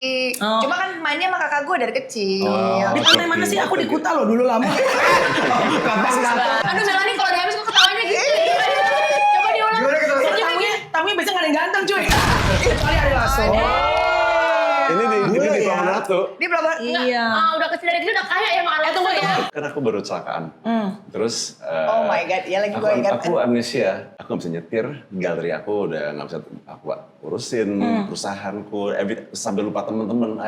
Cuma kan mainnya sama kakak gue dari kecil. Di pantai mana sih? Aku di Kuta loh dulu lama. Aduh Melanie kalau udah habis kok ketawanya gitu. Coba diulang. Tamunya biasanya gak ada yang ganteng cuy. Kecuali ada lasso. Ini di Pelabuhan Ratu. Di Pelabuhan. Iya. Udah kecil dari kecil udah kaya ya makan tunggu ya. Kan aku baru kecelakaan. Terus Oh my god, ya lagi gue ingat. aku amnesia. Aku gak bisa nyetir. Galeri aku udah gak bisa aku urusin perusahaanku. Sampai lupa temen-temen.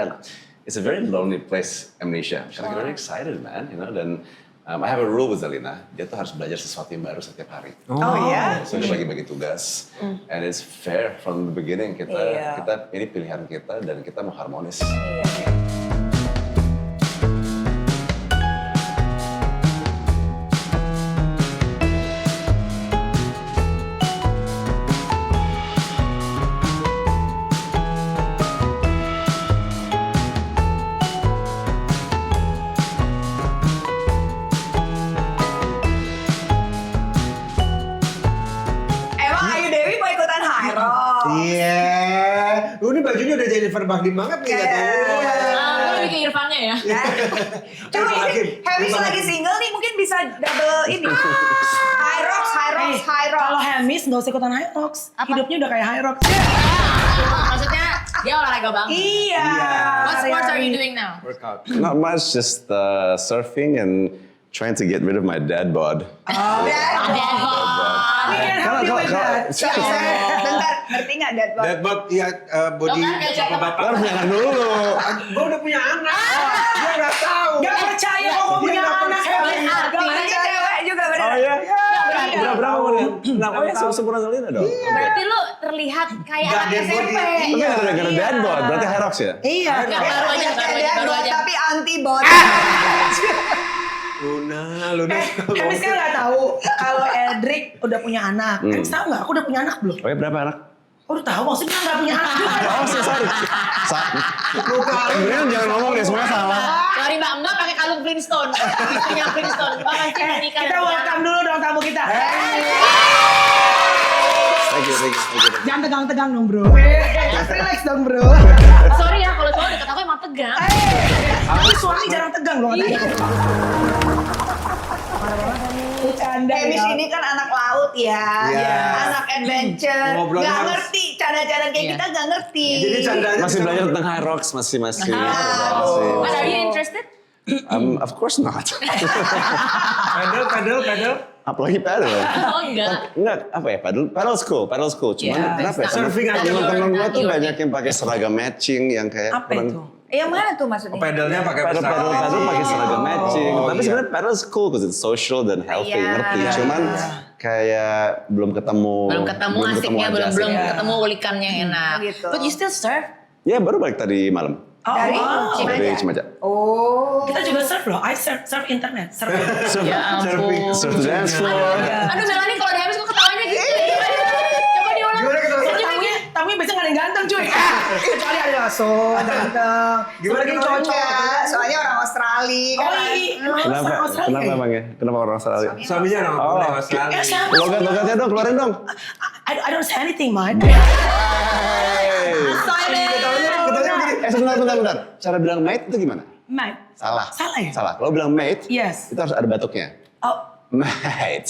It's a very lonely place, amnesia. Karena kita very excited, man. You know? Dan I have a rule with Zalina. Dia tuh harus belajar sesuatu yang baru setiap hari. Oh iya? So dia bagi-bagi tugas. And it's fair from the beginning. Kita ini pilihan kita dan kita mau harmonis. Emang Ayu Dewi mau ikutan High Rock? Iya. Lu ini bajunya udah jadi Bahdim banget nih katanya. Gue lebih ke Irfannya ya. Coba Hakim. Hamis lagi single nih mungkin bisa double ini. High Rocks. Kalau Hamis gak usah ikutan High Rocks. Hidupnya udah kayak High Rocks. Maksudnya dia olahraga banget. Iya. What sports are you doing now? Workout. Not much, just surfing and trying to get rid of my dad bod. We can help you with that. Bentar, ngerti nggak Dad Bob? Deadbot, iya body Lo kan kayak siapa? bapak. Harus jangan dulu. Gue udah punya anak. Dia nggak tahu. Gak percaya kok punya anak. Berarti cewek juga bener. Oh iya? Iya. Berapa umurnya? Kenapa ya? Sempurna Zalina dong. Berarti lu terlihat kayak Nggak, anak dia SMP. body. Tapi gara-gara dad bod, berarti Herox ya? Iya. Nggak, baru aja. Tapi anti bot. Luna. Hamis kan gak tahu kalau Edric udah punya anak. Hamis tahu gak? Aku udah punya anak belum? Oh ya berapa anak? Oh udah tahu, maksudnya gak punya anak juga. Oh sorry. Kemudian jangan ngomong deh, semuanya salah. Sorry Mbak, Mbak pakai kalung Flintstone. Istrinya Flintstone. Mbak pasti menikah. Kita welcome dulu dong tamu kita. Thank you. Jangan tegang-tegang dong bro. Relax dong bro. Sorry ya, kalau cowok deket aku emang tegang. Aku suami jarang tegang loh. Bercanda Hamis ya. ini kan anak laut ya, Iya. anak adventure, Ngobrolnya nggak harus- ngerti, canda-canda kayak Iya. kita nggak ngerti. Jadi candanya Masih belajar tentang Herox, masih. But are you interested? Of course not. Pedal. Apalagi paddle. Oh enggak. Enggak, apa ya, paddle school. Cuman Iya. kenapa ya? Surfing aja. Temen-temen gue tuh banyak yang pakai seragam matching yang kayak Apa itu? Yang mana tuh maksudnya? Pedalnya pakai paddle pakai seragam matching. Oh, Tapi iya. sebenarnya paddle is cool because it's social dan healthy, Iya. ngerti. Iya. Cuman kayak belum ketemu Asiknya, belum aja. ketemu ulikannya yang enak. Gitu. But you still surf? Ya baru balik tadi malam Dari dari Cimaja. Cimaja. Oh. Kita juga surf loh. I surf internet. Surf. Ya ampun. Surf the dance floor. Aduh Melanie kalau udah habis kok ketawanya gitu. Coba diulang. Tamunya biasanya gak ada yang ganteng cuy. Kecuali ada lasso, ganteng. Gimana Sebagai ketawanya? cocok. Soalnya orang Australia kan. Oh iya, emang Kenapa? orang Australia Kenapa ya? emang ya? Kenapa orang Australia? Suaminya orang Oh, boleh oke. Australia. siapa? Logat-logatnya dong, keluarin dong. I don't say anything, man. Sebentar. Cara bilang mate itu gimana? Mate. Salah. Salah ya? Salah. Kalau bilang mate, Yes. itu harus ada batuknya. Oh. Mate.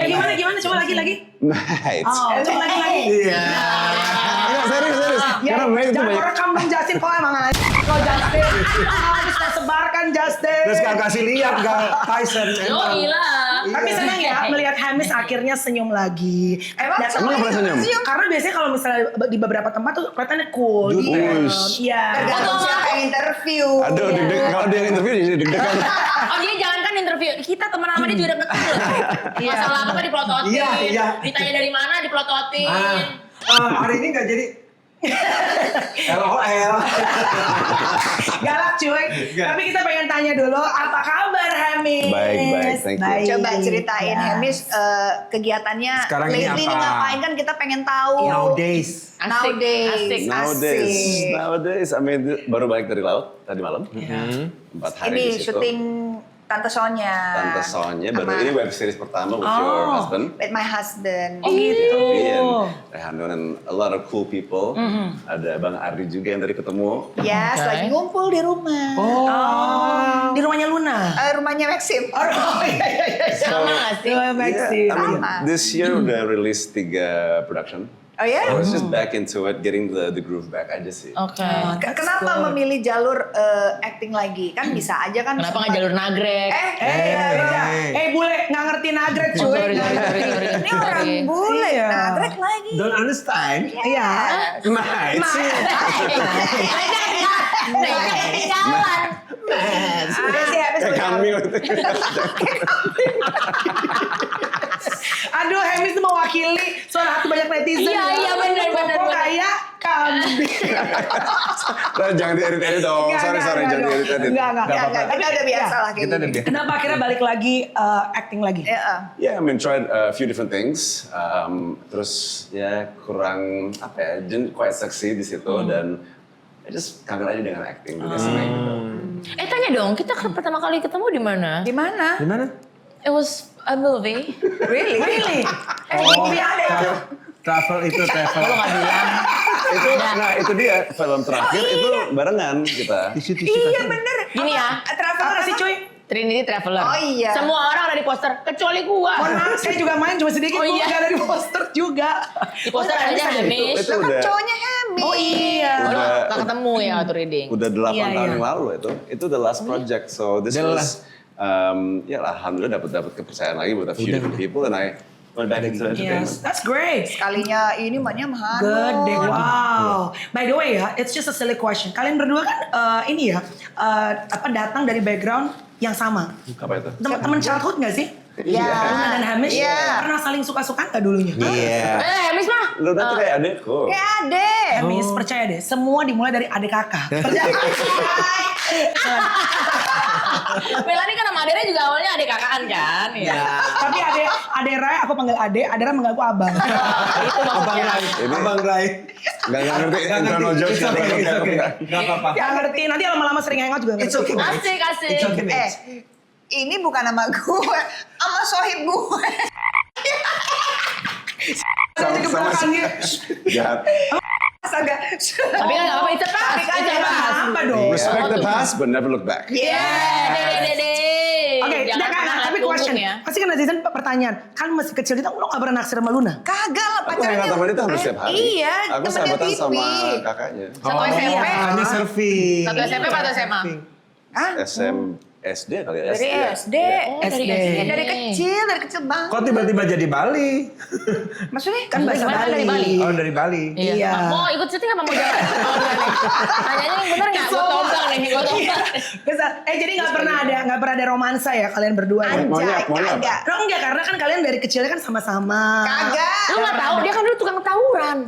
Gimana? Coba lagi. Mate. Oh, coba lagi. Iya. Enggak, serius. Karena mate itu Jangan banyak. rekam dong Justin, kok emang aja. Kok Justin? Harus kita sebarkan Justin. Terus gak kasih lihat gak Tyson. Oh gila. Tapi senang ya melihat Hamis akhirnya senyum lagi. Emang Datang- Emang pernah senyum? Karena biasanya kalau misalnya di beberapa tempat tuh kelihatannya cool. Uish. Iya. Tergantung siapa yang interview. Aduh, deg-deg. Kalau dia yang interview jadi deg-degan. Oh dia jangankan interview, kita teman sama dia juga deket loh. Masalah apa dipelototin, Iya. ditanya dari mana dipelototin. Hari ini gak jadi LOL. Galak cuy. Tapi kita pengen tanya dulu, apa kabar Hamis? Baik, thank you. Coba ceritain Ya. Hamis kegiatannya Sekarang ini lately apa? ngapain kan kita pengen tahu. Nowadays. Asik. Nowadays, I mean, baru balik dari laut tadi malam. 4 hari Ini di situ. syuting Tante Sonya. Tante Sonya, baru Sama- ini web series pertama with your husband. With my husband. Oh gitu. Rehan and a lot of cool people. Ada Bang Ardi juga yang tadi ketemu. Yes, Oke. lagi ngumpul di rumah. Oh. Di rumahnya Luna. Rumahnya Maxim. Oh iya. Sama gak sih? Maxi. I mean, Sama. this year udah rilis 3 production. Oh ya? I was just back into it, getting the groove back aja sih. Oke. Kenapa memilih jalur acting lagi? Kan bisa aja kan. Kenapa nggak jalur nagrek? Bule nggak ngerti nagrek Oh, cuy. sorry, sorry, sorry, sorry. Ini orang bule, Iya. nagrek lagi. Don't understand. Iya. Mate. Di jalan. Kayak kami waktu itu. Aduh, Hemis tuh mewakili suara hati banyak netizen. Iya, bener. Kayak kambing. Jangan diedit-edit dong. Sorry, jangan diedit-edit. Enggak. Kita udah biasa lah kayak Kita udah gini. biasa. Kenapa akhirnya balik lagi acting lagi? Yeah, I mean tried a few different things. Terus ya kurang apa ya, didn't quite succeed di situ dan I just kangen aja dengan acting gitu. Tanya dong, kita pertama kali ketemu di mana? Di mana? Di mana? It was a movie. Really? Movie ada. Travel itu travel. Lo nggak bilang? Itu dia film terakhir itu barengan kita. Tisu. Iya bener. Gini ya. Traveler Apa sih cuy? Trinity Traveler. Oh, iya. Semua orang ada di poster, kecuali gua. Mohon maaf, saya juga main cuma sedikit. Oh, Gua iya. nggak ada di poster juga. Di poster Oh, ada bisa. Hamish. Itu Lo kan udah cowoknya Hemi. Oh iya. Oh, lo Udah- nggak ketemu ya waktu reading? udah 8 Iya, tahun iya. yang lalu itu. Itu the last project. So this The was ya alhamdulillah dapat kepercayaan lagi buat a few different people and I went back into entertainment. Yes, that's great. Sekalinya ini mbaknya mahal. Gede, wow. By the way ya, it's just a silly question. Kalian berdua kan ini ya, datang dari background yang sama. Apa itu? Teman-teman childhood nggak sih? Iya. Luna dan Hamish Iya. pernah saling suka-suka nggak dulunya? Iya. Hamish mah. Lu tuh kayak adekku. Kayak adek. Hamish, percaya deh, semua dimulai dari adik kakak. Percaya. Melani kan sama Adera juga awalnya adik kakaan kan? Iya. Tapi ade Rai, aku panggil ade, Adera manggil aku abang. Itu Abang maksudnya. Rai. Ini- Abang Rai. Gak ngerti internal jokes. It's okay, it's okay. Gak apa-apa. Gak ngerti, nanti lama-lama sering hangout juga It's ngerti. okay. Asik. It's okay, Mitch. Ini bukan nama gue, sama sohib gue. Sama jahat. Astaga. Tapi kan gak apa-apa, itu pas. Tapi kan Itu ya, pas. Apa dong? Respect the past but never look back. Iya. Dede. Oke, Jangan tapi pernah lihat question. punggung ya. Pasti kan netizen pertanyaan, kan masih kecil kita lo gak pernah naksir sama Luna? Kagak lah Aku pacarnya. hangout sama dia tuh hampir setiap hari. Iya, Aku temennya sahabatan Pipi. sama kakaknya. Satu SMP. Hanya surfing. Satu SMP apa atau SMA? Hah? SD kali ya. Dari SD. Oh, dari SD. Dari kecil banget. Kok tiba-tiba jadi Bali? Maksudnya? Kan bahasa Gimana Bali. dari Bali? Oh dari Bali. Iya. Mau ikut syuting apa mau jalan? Oh, enggak nih. Tanyanya yang bener nggak? Gue tombang nih, gue tombang. Kesal. Jadi nggak pernah ada romansa ya kalian berdua ya? Maunya Anjay, apa? kagak. Oh, enggak, karena kan kalian dari kecilnya kan sama-sama. Kagak. Lu nggak tahu dia kan dulu tukang tawuran.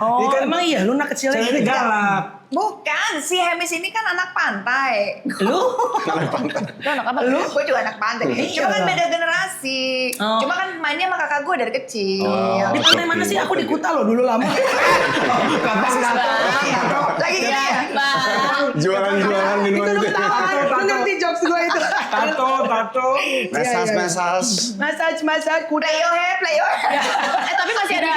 Oh, Ini kan- emang iya Luna kecilnya Cewek ini gitu? galak. Bukan, si Hemis ini kan anak pantai. Lu? Lu anak apa? Lu? Gue juga anak pantai. Iya. Cuma kan beda generasi. Oh. Cuma kan mainnya sama kakak gue dari kecil. Di pantai mana sih? Aku di Kuta loh dulu lama. Lagi gini ya? Bang. Jualan-jualan Itu minuman lu itu. ketawa, lu ngerti jokes gue itu. Tato. Mesas. Massage, kuda. Play your hair, play your hair. Tapi masih ada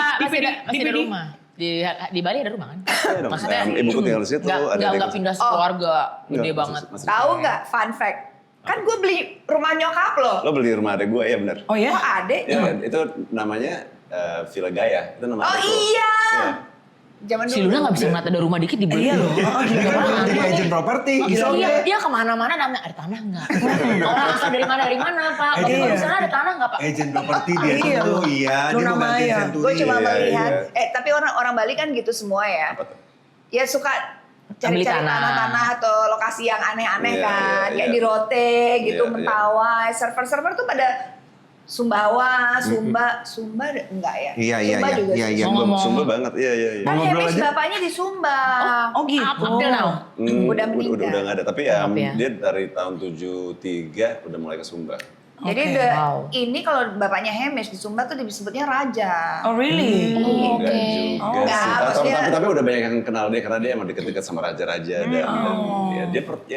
di rumah. Di Bali ada rumah kan? Iya dong, Maksudnya ibuku tinggal di situ, ada Nggak adik- pindah sekeluarga, gede Enggak, banget. masih- Tahu nggak? Fun fact. Kan gue beli rumah nyokap lo. Lo beli rumah adek gue ya benar. Oh ya? Kok adek? Ya, itu namanya Villa Gaya. Itu nama Oh adekku. iya. Iya. Zaman Si Luna nggak bisa ngeliat ada rumah dikit dibeli. Iya loh. Oh, Dia gila kan banget. jadi agent properti. Gitu. Iya, dia kemana-mana namanya ada tanah nggak? Orang asal dari mana Pak? Bapak Iya. di sana ada tanah nggak Pak? Agent properti dia Iya. tuh. Iya. Dia Luna mau ganti Maya. Century. gue cuma Iya, melihat. iya. Tapi orang Bali kan gitu semua ya. Apa tuh? Ya suka Beli cari-cari tanah. tanah-tanah atau lokasi yang aneh-aneh Iya, kan. iya, Kayak iya. di Rote gitu, Iya, iya. Mentawai. Server-server tuh pada Sumbawa, Sumba enggak ya? Iya, iya, Sumba iya. juga Iya, sih. iya. Ngomong. Sumba banget, iya. Kan Mau ngobrol Hemis aja? bapaknya di Sumba. Oh gitu. Up till now. Udah meninggal. Udah nggak ada, tapi ya, Maaf ya. dia dari tahun 73 udah mulai ke Sumba. Jadi Oke. udah Wow. ini kalau bapaknya Hemis di Sumba tuh disebutnya raja. Oh really? Oh, Enggak oke. juga Enggak, sih. maksudnya- Tapi udah banyak yang kenal dia karena dia emang deket-deket sama raja-raja dan ya,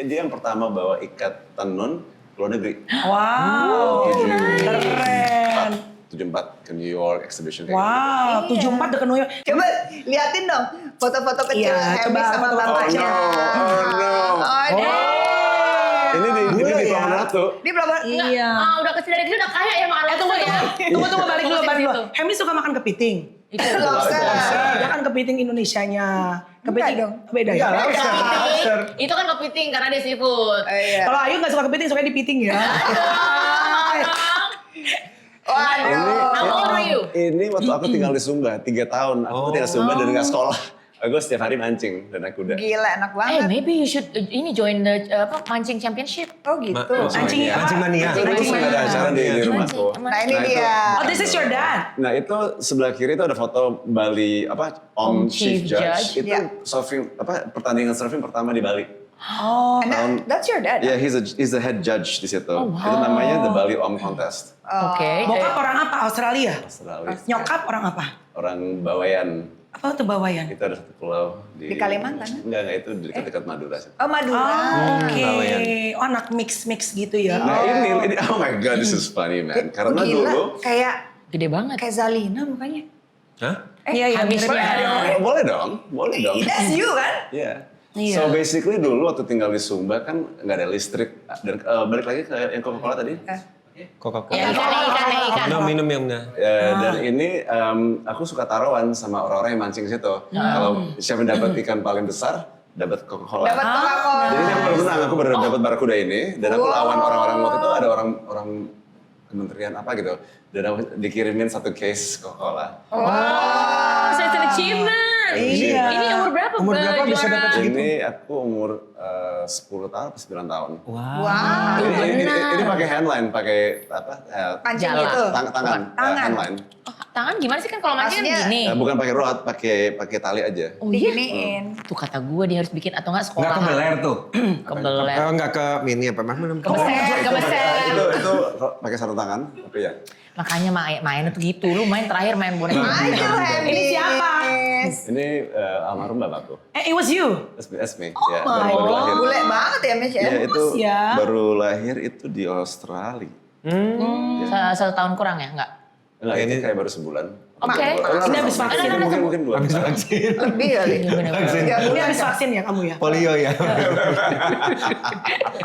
dia yang pertama bawa ikat tenun luar negeri. Wow, Tujuh- keren. 74 ke New York exhibition kayak Wow, 74 udah ke New York. Coba liatin dong foto-foto kecil Iya, Happy coba sama foto-foto bapaknya. kecil. Oh, no. Oh, deh. Ini di Boleh Pelabuhan ya? Ratu. Dia belum Iya. Udah kecil dari kecil udah kaya ya makan Tunggu, ya. tunggu, balik dulu, balik dulu. Situ. Hemi suka makan kepiting. lobster. Dia kan kepiting Indonesianya. Kepiting Enggak dong. beda ya? Enggak, lobster. Lobster. Itu kan kepiting karena dia seafood. Iya. Kalau Ayu nggak suka kepiting, suka dipiting ya. Waduh. How old are you? Ini waktu aku tinggal di Sumba 3 tahun. Aku tinggal di Sumba dan nggak sekolah. Aku setiap hari mancing dan aku udah. Gila enak banget. Maybe you should ini join the mancing championship. Oh gitu. Mancing apa? Mancing mania. Terus nggak ada acara di rumahku. Nah ini itu- dia. Oh, this is your dad. Nah itu sebelah kiri itu ada foto Bali Om Chief Judge. Itu Iya. surfing pertandingan surfing pertama di Bali. Oh, And that's your dad. Ya, he's the head judge di situ. Itu namanya the Bali Om Contest. Oke. bokap orang apa? Australia? Australia. Nyokap orang apa? Orang Bawayan. Apa tuh Bawayan? Itu ada satu pulau Di Kalimantan? Enggak itu di dekat-dekat Madura sih. Oh Madura. Oke, Bawayan. oh anak mix gitu ya. Nah ini, oh my god, this is funny man. Karena Oh, gila. dulu, Kayak Gede banget. Zalina mukanya. Hah? Iya, iya, habis mirip. ya. boleh dong. That's you kan? Iya. Iya. So basically dulu waktu tinggal di Sumba kan nggak ada listrik dan balik lagi ke yang Coca-Cola tadi. Coca-Cola. Ya, ikan. Minum yang benar. Dan ini aku suka taruhan sama orang-orang yang mancing situ. Kalau siapa dapat ikan paling besar, dapat Coca-Cola. Dapat Coca-Cola. Jadi yang baru menang aku baru dapat barakuda ini dan aku lawan orang-orang waktu itu ada orang kementerian apa gitu dan aku dikirimin satu case Coca-Cola. Oh, so it's an achievement. Iya. Ini umur berapa? Umur berapa bisa juara? dapat segitu? Ini aku umur 10 tahun atau 9 tahun. Wow. Ini pakai handline, pakai apa? Pancing Jala. gitu. Tangan, Tangan. handline. Oh, tangan gimana sih kan kalau mancing kan Maksudnya- gini. Bukan pakai rod, pakai tali aja. Oh iya. Diginiin. Tuh kata gue dia harus bikin atau enggak sekolah. Enggak kebeler tuh. Kebeler. Oh, enggak ke mini apa mana? Kebeset. Itu pakai satu tangan, tapi ya. Makanya mainnya tuh gitu. Lu main terakhir main boneka. Ayo Happy. Ini siapa? Ini almarhum bapakku. It was you? That's me. Oh Ya, my baru lahir. Bule banget ya Miss ya. Ya itu ya. baru lahir itu di Australia. Satu tahun kurang ya? Enggak? Enggak, ini Ini- kayak baru sebulan. Oke. Ini habis vaksin. Mungkin 2 Habis vaksin. Lebih kali. Vaksin. Ya, Ini bulan habis ya. vaksin ya kamu ya? Polio ya.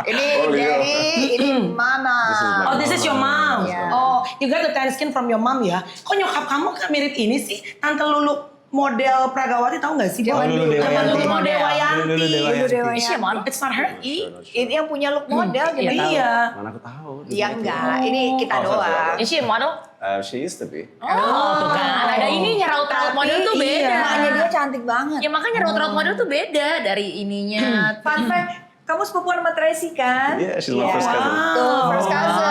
Ini Oh, iya. Jerry, ini Mama. This is my Oh, this is your mom. Iya. Oh, you got the tan skin from your mom ya? Kok nyokap kamu kan mirip ini sih? Tante Lulu model Pragawati tahu nggak sih? Zaman Lulu dulu. Dewayanti. Zaman Lulu Model. Dewayanti. Lulu Dewayanti. Lulu Dewayanti. Is she a model? It's not her. Ini yang punya look model gitu. Iya. Mana aku tahu. Iya enggak, ini kita Oh, sorry, doang. Is she a model? She used to be. Oh, tuh kan. Ada ininya raut-raut model tuh beda. Makanya dia cantik banget. Ya makanya raut-raut model tuh beda dari ininya. Fun fact, kamu sepupuan sama Tracy kan? Yeah, she's my first cousin. Tuh, first cousin.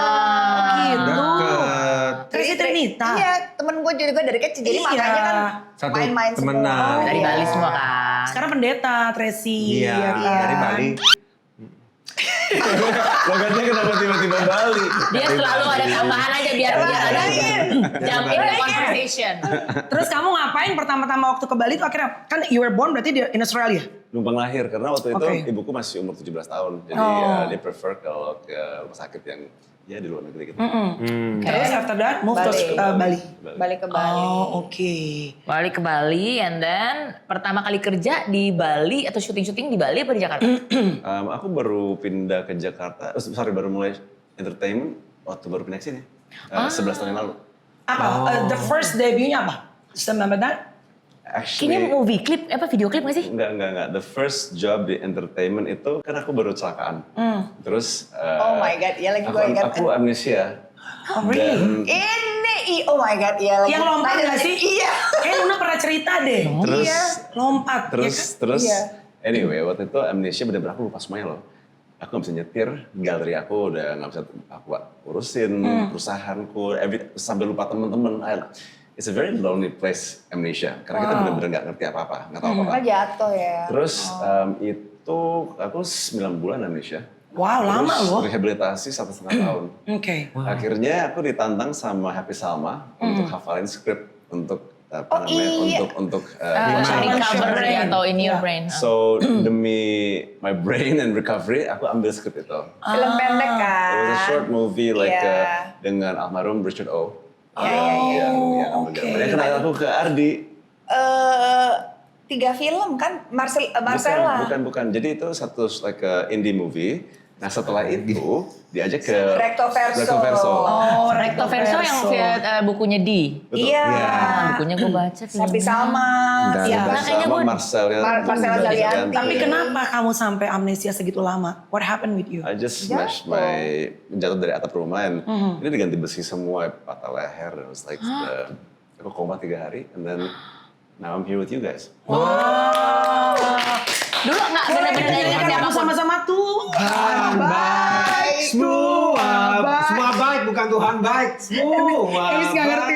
Gitu. Deket. Tracy Ternita. Iya, temen gue juga dari kecil. Jadi Iya. makanya kan Satu main-main semua. temenan. Dari Bali semua kan. Sekarang pendeta Tracy. Iya, ya kan? dari Bali. Logatnya kenapa tiba-tiba Bali? Dia selalu ada tambahan aja biar ada jump in the conversation. Terus kamu ngapain pertama-tama waktu ke Bali itu akhirnya? Kan you were born berarti di Australia? Numpang lahir karena waktu itu Oke. ibuku masih umur 17 tahun. Jadi Oh. dia prefer kalau ke rumah sakit yang ya di luar negeri gitu. Terus after that move to Bali. Bali. Balik ke Bali. Oh, oke. Balik ke Bali and then pertama kali kerja di Bali atau syuting-syuting di Bali apa di Jakarta? Aku baru pindah ke Jakarta, baru mulai entertainment waktu baru pindah ke sini. 11 tahun yang lalu. Apa? The first debutnya apa? Remember that? Kayaknya Actually, movie klip, apa video klip gak sih? enggak. The first job di entertainment itu kan aku baru kecelakaan. Terus Oh my God, iya lagi gue ingat. aku amnesia. Oh, really? Ini, oh my God, iya lagi. Yang lompat Tanya gak sih? Iya. Kayak Luna pernah cerita deh. Terus Lompat. terus ya kan? terus Iya. anyway waktu itu amnesia bener-bener aku lupa semuanya loh. Aku nggak bisa nyetir, galeri aku udah nggak bisa aku urusin perusahaanku, sampai lupa temen-temen. It's a very lonely place, amnesia, karena kita bener-bener nggak ngerti apa-apa, nggak tahu apa-apa. Karena jatuh ya. Terus itu aku 9 bulan amnesia. Wow, lama Terus loh. rehabilitasi 1,5 tahun. Oke. Akhirnya aku ditantang sama Happy Salma untuk hafalin skrip untuk apa namanya iya. untuk recover ya atau in your brain. so demi my brain and recovery aku ambil skrip itu. Film pendek kan. It was a short movie like Iya. dengan almarhum Richard O. Iya. Yang ambil gambar. Yang kenal aku ke Ardi. 3 film kan Marcella. Bukan. Jadi itu satu like indie movie. Nah setelah itu diajak ke Recto Verso. Oh, Recto Verso yang via bukunya D. Betul. Iya. Bukunya gue baca. Sapi Salma. Dan Iya. Nah, kayaknya sama gua- Marcella Zalianti. Tapi kenapa kamu sampai amnesia segitu lama? What happened with you? I just smashed my jatuh dari atap rumah and ini diganti besi semua, patah leher. It was like aku koma 3 hari and then now I'm here with you guys. Dulu nggak benar-benar ingat Kan siapa kamu sama-sama Tuhan baik. Semua baik, bukan Tuhan baik. Semua Emis nggak ngerti.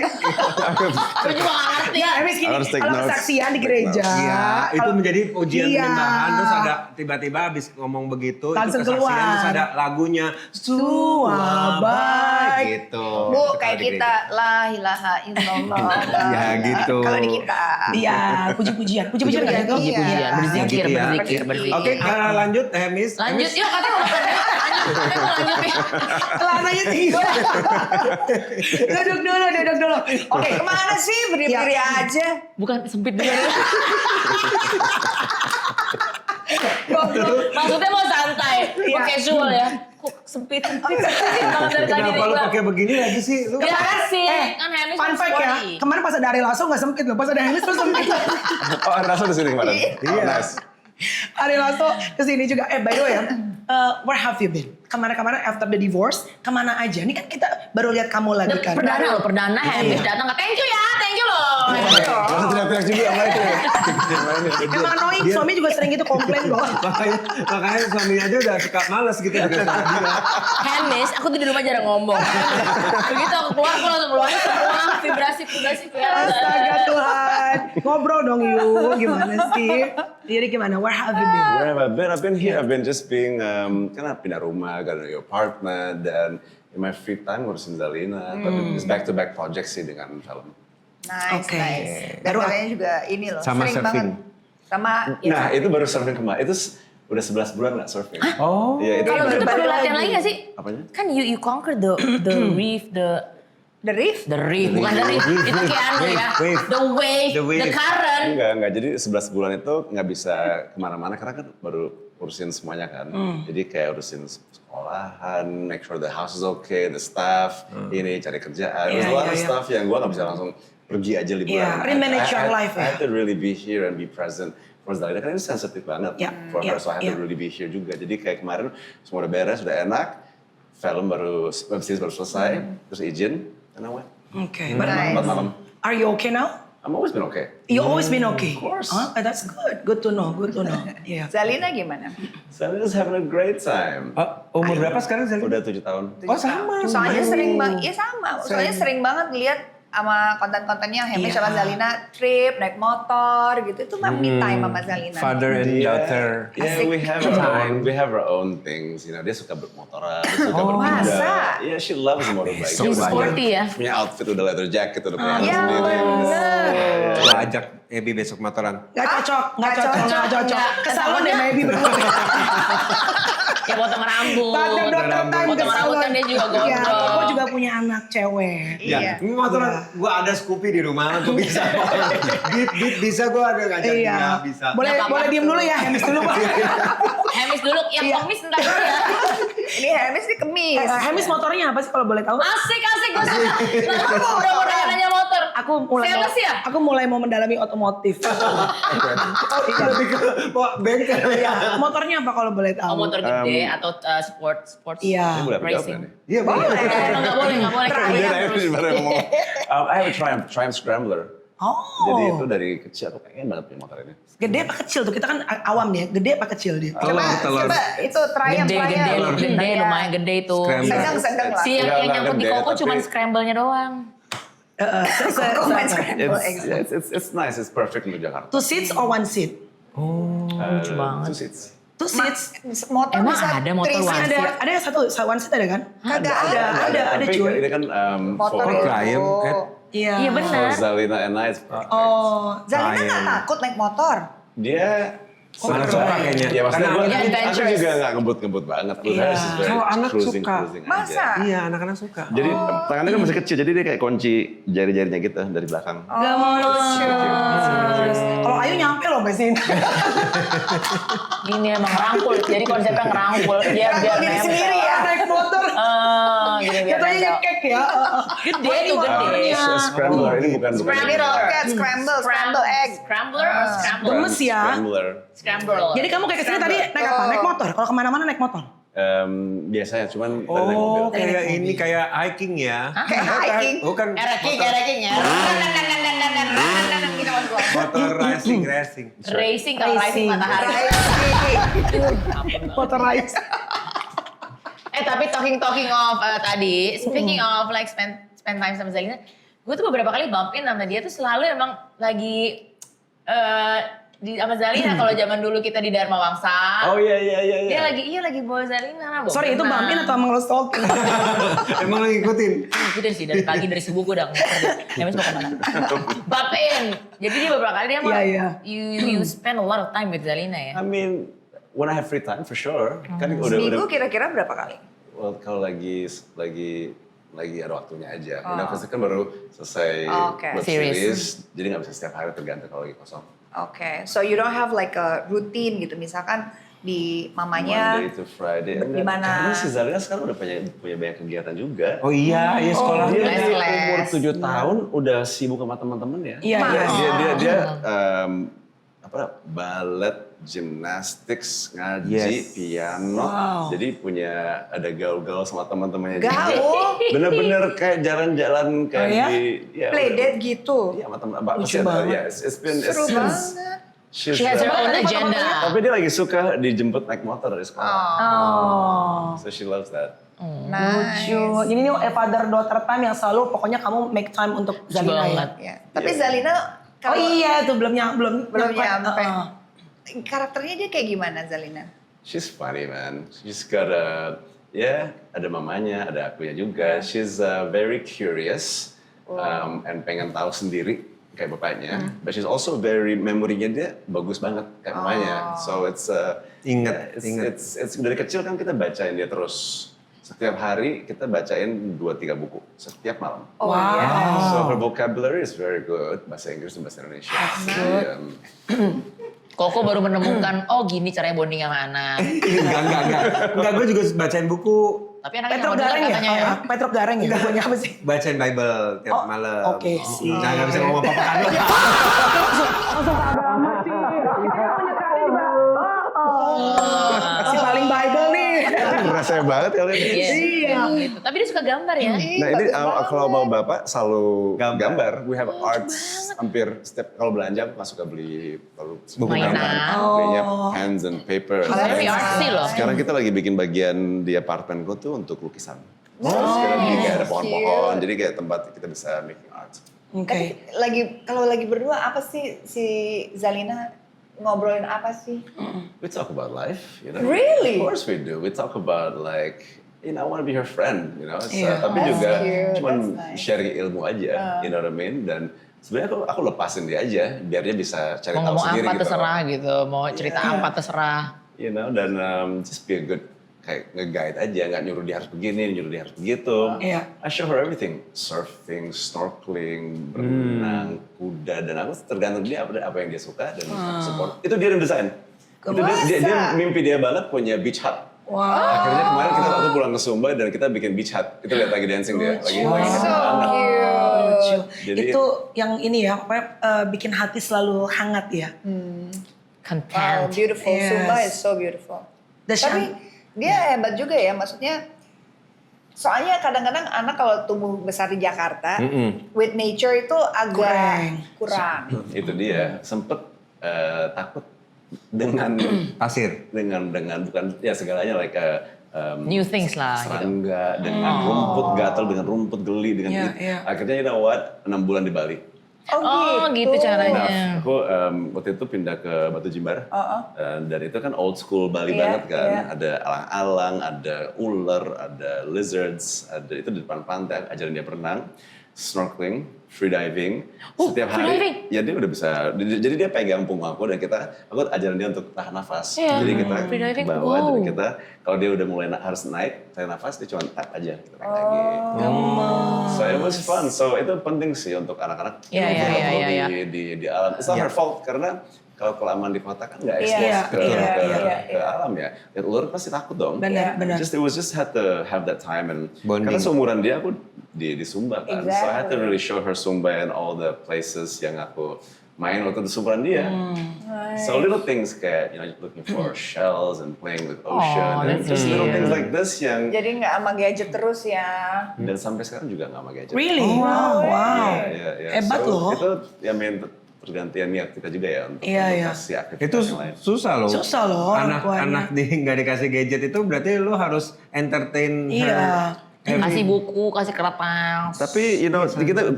Gue juga nggak ngerti. Ya, Emis gini, Harus take kalau notes. kesaksian di gereja. Iya, itu kalau- menjadi ujian Iya. penyembahan. Terus ada tiba-tiba habis ngomong begitu, Langsung itu kesaksian, keluar. terus ada lagunya Semua baik. gitu. Bu, Itu kayak kalau di kita la ilaha illallah. Ya, gitu. Kalau di kita. Iya, puji-pujian ya itu. Puji-pujian, Iya. berzikir, Gitu ya. berzikir. Oke, lanjut Hemis. Lanjut, yuk katanya mau lanjut. Katanya mau lanjut nih. Celananya tinggi. Duduk dulu. Oke, kemana sih? Berdiri aja. Bukan sempit dulu. Maksudnya mau santai, mau casual ya. Kok sempit kalau dari tadi Kenapa lu nih, pakai begini lagi sih? Lu Ya sih, kan Hemis Fun fact ya, sporty. kemarin pas ada Ari Lasso nggak sempit loh, pas ada Hemis tuh sempit. Oh, Rasa di sini kemarin. Iya. Nice. Ari Lasso kesini juga. By the way ya, where have you been? Kemarin after the divorce, kemana aja? Ini kan kita baru lihat kamu lagi kan. Perdana Hemis datang. Thank you loh. Gak usah teriak-teriak juga sama itu. Emang annoying, suami juga sering gitu komplain loh. makanya suaminya aja udah suka males gitu dengan dia. Hemis, aku tuh di rumah jarang ngomong. Begitu aku keluar, aku langsung keluarin semua vibrasi Astaga Tuhan. Ngobrol dong yuk, gimana sih? Jadi gimana, where have you been? Where have I been? I've been here. I've been just being, kan pindah rumah, got a new apartment, dan in my free time ngurusin Zalina. Tapi it's back-to-back project sih dengan film. Nice, Oke. nice. Dan Baru kalian juga ini loh, Sama sering surfing. banget. Sama, ya, Nah, itu baru surfing kemarin. Itu udah 11 bulan nggak surfing. Oh. Iya, itu Kalau gitu baru perlu lagi. latihan lagi gak sih? Apanya? Kan you conquer the reef, The Reef. bukan the reef, itu kayak anu ya. Wave. The wave, The wave. the current. Enggak. Jadi 11 bulan itu nggak bisa kemana-mana karena kan baru urusin semuanya kan. Jadi kayak urusin sekolahan, make sure the house is okay, the staff, ini cari kerjaan. There's a lot of stuff yang gue nggak bisa langsung pergi aja liburan. Iya, remanage your life I ya. have to really be here and be present for Zalina karena ini sensitif banget for her, so I have to really be here juga. Jadi kayak kemarin semua udah beres, udah enak, film baru, web series baru selesai, terus izin, and I went. Okay, Nice. Malam. are you okay now? I'm always been okay. You always been okay? Of course. Huh? That's good to know, Yeah. Zalina gimana? Zalina's having a great time. Umur berapa sekarang Zalina? Udah 7 tahun. Oh sama. Soalnya sering banget, iya sama. Soalnya sering banget lihat sama konten-kontennya Hemis sama Zalina trip, naik motor gitu. Itu mah me time sama Zalina. Father and daughter. Yeah, we have our own things. You know, dia suka bermotoran, dia suka berkuda. masa? Yeah, she loves motorbike. So sporty ya. Punya outfit udah leather jacket, udah punya Iya sendiri. bener. Gua ajak Ebi besok motoran. Gak cocok. Nggak cocok. Ke salon deh maybe berdua. Ya potong rambut. Tanda dokter time ke Potong rambut salon. kan dia juga gondrong. Iya, aku juga punya anak cewek. Iya. Ya, ini motoran. Gua ada Scoopy di rumah, gua bisa. Beat bisa gua ada ngajak dia, bisa. Boleh Nggak apa-apa. boleh diem dulu ya, Hemis dulu Pak. Hemis dulu, yang komis ntar dulu ya. Ini Hemis nih kemis. Hemis motornya apa sih kalau boleh tahu? Asik, gue suka. Nah, udah mau nanya motor. Aku mulai Sales ya? Aku mulai mau mendalami otomotif. Lebih ke bawa bengkel ya. Motornya apa kalau boleh tahu? Oh, motor gede atau sports Iya. Ini boleh apa jawab racing. nih? Iya boleh. Nggak boleh. Dia baru ngomong. I have a Triumph Scrambler. Oh. Jadi itu dari kecil aku pengen banget punya motor ini. Gede apa kecil tuh? Kita kan awam nih ya. Gede apa kecil dia? Telur. Coba itu Triumph. Gede, lumayan gede itu. Scramble. Sedang lah. Si yang Nggak nyangkut di gede, koko tapi- cuma scramble-nya doang. Kok main scramble It's nice, it's perfect untuk Jakarta. 2 seats or 1 seat? Lucu banget. 2 seats. 2 seats. Motor Emang bisa ada motor three one seat. seat? Ada 1 seat ada kan? Kagak ada. Ada Tapi cuy. ini kan Motor for- itu. Triumph kan. Iya. Iya So benar. Zalina and I, it's perfect. Oh, Zalina nggak takut naik motor? Dia Anak suka kayaknya. Ya maksudnya Karena gue anak aku adventurous. juga gak ngebut-ngebut banget. Iya. Kalau anak suka. cruising Masa? aja. Iya, anak-anak suka. Jadi tangannya kan masih kecil, jadi dia kayak kunci jari-jarinya gitu dari belakang. gemes. Kalau Ayu nyampe loh Mbak Sin. Gini emang ngerangkul. Jadi konsepnya ngerangkul. Biar Rangkul diri nempel. sendiri ya. Naik motor. Gini biar Katanya nempel. nyekek ya. Gede tuh gede. Scrambler ini bukan Ini roket, scramble egg. Scrambler or scrambler? Gemes ya. Scrambler. Scrambler. Jadi kamu kayak kesini tadi naik apa? Naik motor. Kalau kemana-mana naik motor. Biasanya cuman tadi naik mobil. Oh, kayak ini kayak hiking ya. Kayak hiking. Bukan Ereking ya. Gitu mas gua. motor racing. Racing kalau racing matahari. Motor race. Tapi talking of tadi, speaking of like spend time sama Zalina, gue tuh beberapa kali bump in sama dia tuh selalu emang lagi sama Zalina kalau zaman dulu kita di Dharma Wangsa. Oh iya. Dia lagi bawa Zalina. bawa Sorry itu berenang. bumpin atau emang lo stalking? Emang lo ngikutin? Ikutin sih dari pagi dari subuh gue udah Nemes mau kemana. Bump in. Jadi dia beberapa kali dia emang Iya. you spend a lot of time with Zalina ya. I mean, when I have free time for sure. Kan Seminggu udah kira-kira berapa kali? well, kalau lagi ada waktunya aja. Karena kan baru selesai Oke. web Series. series, jadi nggak bisa setiap hari tergantung kalau lagi kosong. Oke, so you don't have like a routine gitu, misalkan di mamanya Monday to Friday. di mana? Karena si Zalina sekarang udah punya banyak kegiatan juga. Oh iya, iya sekolah. Dia les, di les. umur 7 tahun udah sibuk sama teman-teman ya. Iya, iya. Dia balet, gymnastics, ngaji, Yes. piano. Wow. Jadi ada gaul-gaul sama teman-temannya juga. Gaul? Bener-bener kayak jalan-jalan kayak Oh, ya? Playdate gitu. Iya, sama teman. Lucu banget. Ya, it's been Seru banget. She has her own agenda. Tapi dia lagi suka dijemput naik motor dari sekolah. Oh. So she loves that. Nice. Lucu. Ini nih father daughter time yang selalu pokoknya kamu make time untuk Zalina ya. banget. Ya. Tapi Zalina Oh iya tuh belum belum nyampe. Heeh. Karakternya dia kayak gimana Zalina? She's funny, man. She's got ada mamanya, ada akunya juga. She's very curious and pengen tahu sendiri kayak bapaknya. But she's also memorinya dia bagus banget kayak mamanya. So it's Ingat. it's dari kecil kan kita bacain dia terus. Setiap hari kita bacain 2-3 buku setiap malam. Oh iya. So her vocabulary is very good, bahasa Inggris dan bahasa Indonesia. Koko baru menemukan, oh gini caranya bonding sama anak. Enggak, gue juga bacain buku, Tapi anaknya Petruk nggak mau Gareng dengar ya? katanya ya. Petruk Gareng ya? Bukannya apa sih? bacain Bible tiap Oh, malam. oke, sih. Nah, nggak bisa ngomong apa-apa kan. Si paling Bible nih. Berasa banget kalian. Iya. Gitu. Tapi dia suka gambar ya. Nah ini kalau mau bapak selalu Gambar. gambar. We have arts hampir setiap kalau belanja aku nggak suka beli buku Mainan. gambar. Belinya pens and paper. Very artsy loh. Sekarang kita lagi bikin bagian di apartemenku tuh untuk lukisan. Sekarang kayak ada pohon-pohon, jadi kayak tempat kita bisa making art. Oke. Tapi kalau lagi berdua apa sih si Zalina ngobrolin apa sih? We talk about life, you know. Really? Of course we do. We talk about like, I want to be her friend, you know. So, Yeah. tapi That's juga cute, cuman that's nice. sharing ilmu aja, you know what I mean. Dan sebenarnya aku lepasin dia aja, biar dia bisa cari Mau tahu ngomong sendiri apa gitu. terserah gitu, mau cerita apa terserah. You know, dan just be a good kayak nge-guide aja, nggak nyuruh dia harus begini, nyuruh dia harus begitu. Iya. I show her everything, surfing, snorkeling, berenang, kuda, dan aku tergantung dia apa yang dia suka dan support. Itu dia yang desain. Itu dia mimpi dia banget punya beach hut. Wow. Akhirnya kemarin kita waktu pulang ke Sumba dan kita bikin beach hut. Itu lihat lagi dancing dia, lagi So banget. cute. Jadi- Itu yang ini ya, apa bikin hati selalu hangat ya. Wow, Content. beautiful. Yes. Sumba is so beautiful. The Tapi dia hebat juga ya, maksudnya soalnya kadang-kadang anak kalau tumbuh besar di Jakarta, with nature itu agak kurang. Itu dia, sempet takut dengan dengan bukan ya segalanya like New things lah gitu. serangga dengan rumput gatal, dengan rumput geli, dengan Iya, gitu. iya. Akhirnya you know what, 6 bulan di Bali. Oh gitu caranya. Nah, aku waktu itu pindah ke Batu Jimbar. Dan itu kan old school Bali Iya, banget kan. iya. Ada alang-alang, ada ular, ada lizards, ada itu di depan pantai, ajarin dia berenang. snorkeling, free diving. Oh, Setiap free hari, diving? ya dia udah bisa. Jadi dia pegang punggung aku dan aku ajarin dia untuk tahan nafas. Iya. Jadi kita Free diving, ke bawah, wow. jadi kita kalau dia udah mulai harus naik, tahan nafas, dia cuma tap aja, kita naik lagi. So it was fun. So itu penting sih untuk anak-anak Iya, iya, kalau iya, di alam. It's not her fault karena kalau kelamaan di kota kan nggak expose Iya, ke, iya, ke, iya, ke alam ya. Lihat ular pasti takut dong. Benar, benar. It was just had to have that time and Bonding. karena seumuran dia aku di Sumba kan. So I had to Exactly. really show her Sumba and all the places yang aku main waktu itu seumuran dia. So little things kayak looking for shells and playing with ocean and that's just little cute. things like this yang Jadi nggak sama gadget terus ya. dan sampai sekarang juga nggak sama gadget. Really? Wow. Iya. Hebat So, loh. Itu ya tergantian niat kita juga ya untuk Iya, iya. kasih aktivitas Itu yang lain. susah loh. Susah loh orang Anak-anak nggak dikasih gadget itu berarti lu harus entertain Iya. her. Kasih buku, kasih kertas. Tapi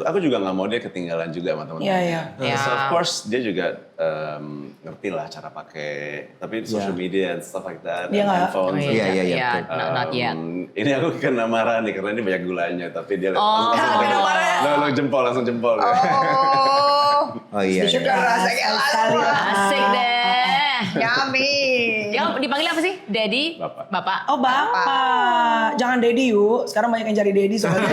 aku juga nggak mau dia ketinggalan juga sama teman-teman. Iya, iya. Iya. So of course dia juga ngerti lah cara pakai, tapi social media and stuff like that, Dia and nggak- handphone. Iya, iya, iya, betul. Not yet. Ini aku kena marah nih karena ini banyak gulanya, tapi dia Oh. Kena marah. langsung jempol. Oh, Oh iya. sugar rasanya lalu. Asik deh. Yummy. Dia dipanggil apa sih? Daddy? Bapak. Oh bapak, jangan daddy yuk. Sekarang banyak yang cari daddy soalnya.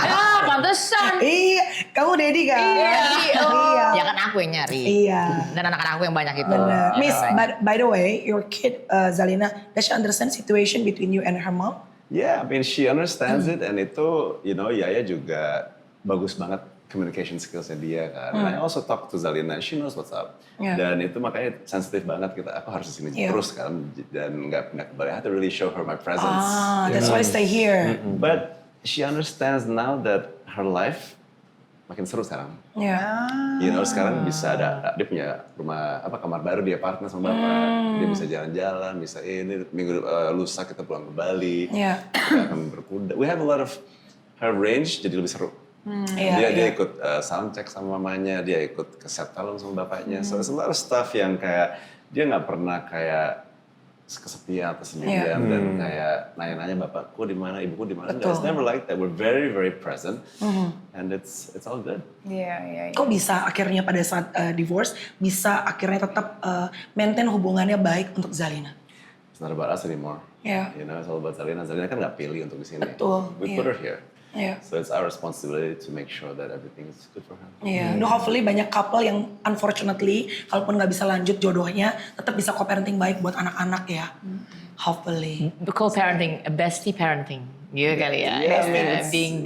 Ya, pantesan. Iya, kamu daddy kan? Iya. Iya. Ya kan aku yang nyari. Iya. Dan anak-anak aku yang banyak itu. Benar. Ya, Miss, right. by the way, your kid Zalina, does she understand situation between you and her mom? Yeah, I mean she understands it and itu, Yaya juga bagus banget communication skillsnya dia kan. And I also talk to Zalina, she knows what's up. Yeah. Dan itu makanya sensitif banget aku harus di sini Yeah. terus kan dan nggak kembali. I have to really show her my presence. That's why I stay here. But she understands now that her life makin seru sekarang. Yeah. Sekarang bisa ada dia punya rumah kamar baru di apartemen sama bapak. Dia bisa jalan-jalan, bisa ini lusa kita pulang ke Bali. Yeah. Kita akan berkuda. We have a lot of her range jadi lebih seru. Iya, Dia ikut sound check sama mamanya, dia ikut ke set talent sama bapaknya. So there's a lot of stuff yang kayak dia nggak pernah kayak kesepian atau sendirian dan kayak nanya-nanya bapakku di mana, ibuku di mana. It's never like that. We're very very present and it's all good. Iya. Kok bisa akhirnya pada saat divorce, bisa akhirnya tetap maintain hubungannya baik untuk Zalina? It's not about us anymore. Yeah. It's all about Zalina. Zalina kan nggak pilih untuk di sini. Betul, We iya. put her here. Yeah. So it's our responsibility to make sure that everything is good for her. Iya, hopefully banyak couple yang unfortunately, kalaupun nggak bisa lanjut jodohnya, tetap bisa co-parenting baik buat anak-anak ya. Hopefully. Co-parenting, bestie parenting. Gitu kali ya. Being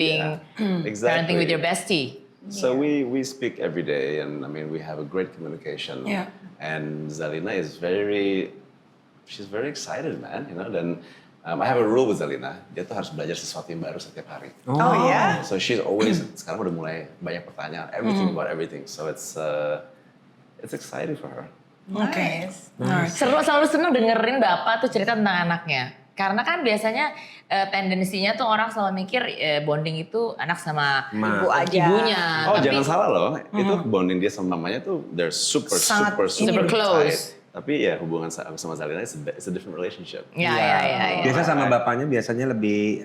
Exactly. parenting with your bestie. So we speak every day, and I mean we have a great communication. Yeah. And Zalina is she's very excited, man. Dan I have a rule with Zalina. Dia tuh harus belajar sesuatu yang baru setiap hari. Oh ya. So she's always sekarang udah mulai banyak pertanyaan, everything about everything. So it's exciting for her. Oke. Nice. Selalu seneng dengerin bapak tuh cerita tentang anaknya. Karena kan biasanya tendensinya tuh orang selalu mikir bonding itu anak sama Ibu aja. ibunya. Oh, Tapi jangan salah loh. Itu bonding dia sama mamanya tuh they're super Sangat super close. tight. Tapi ya hubungan sama Zalina it's a different relationship. Ya. Biasa sama bapaknya biasanya lebih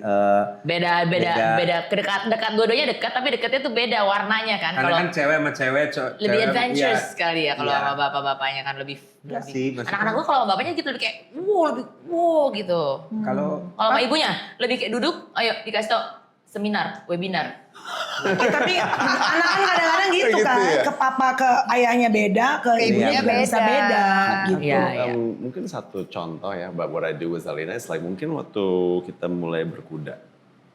Beda Beda. dekat dua-duanya dekat tapi dekatnya tuh beda warnanya kan. karena Kalau kan cewek sama cewek lebih cewek- adventurous iya. kali ya kalau Iya. sama bapak-bapaknya kan lebih Iya sih, maksudnya. anak-anak gue kalau sama bapaknya gitu lebih kayak wow gitu. Kalau Kalau sama ibunya lebih kayak duduk, ayo dikasih tau seminar, webinar. Tapi anak kan kadang-kadang gitu Gitu kan, ya. ke papa ke ayahnya beda, ke ibunya Iya, juga bisa beda. beda gitu. Iya. Mungkin satu contoh ya, about what I do with Zalina is like mungkin waktu kita mulai berkuda.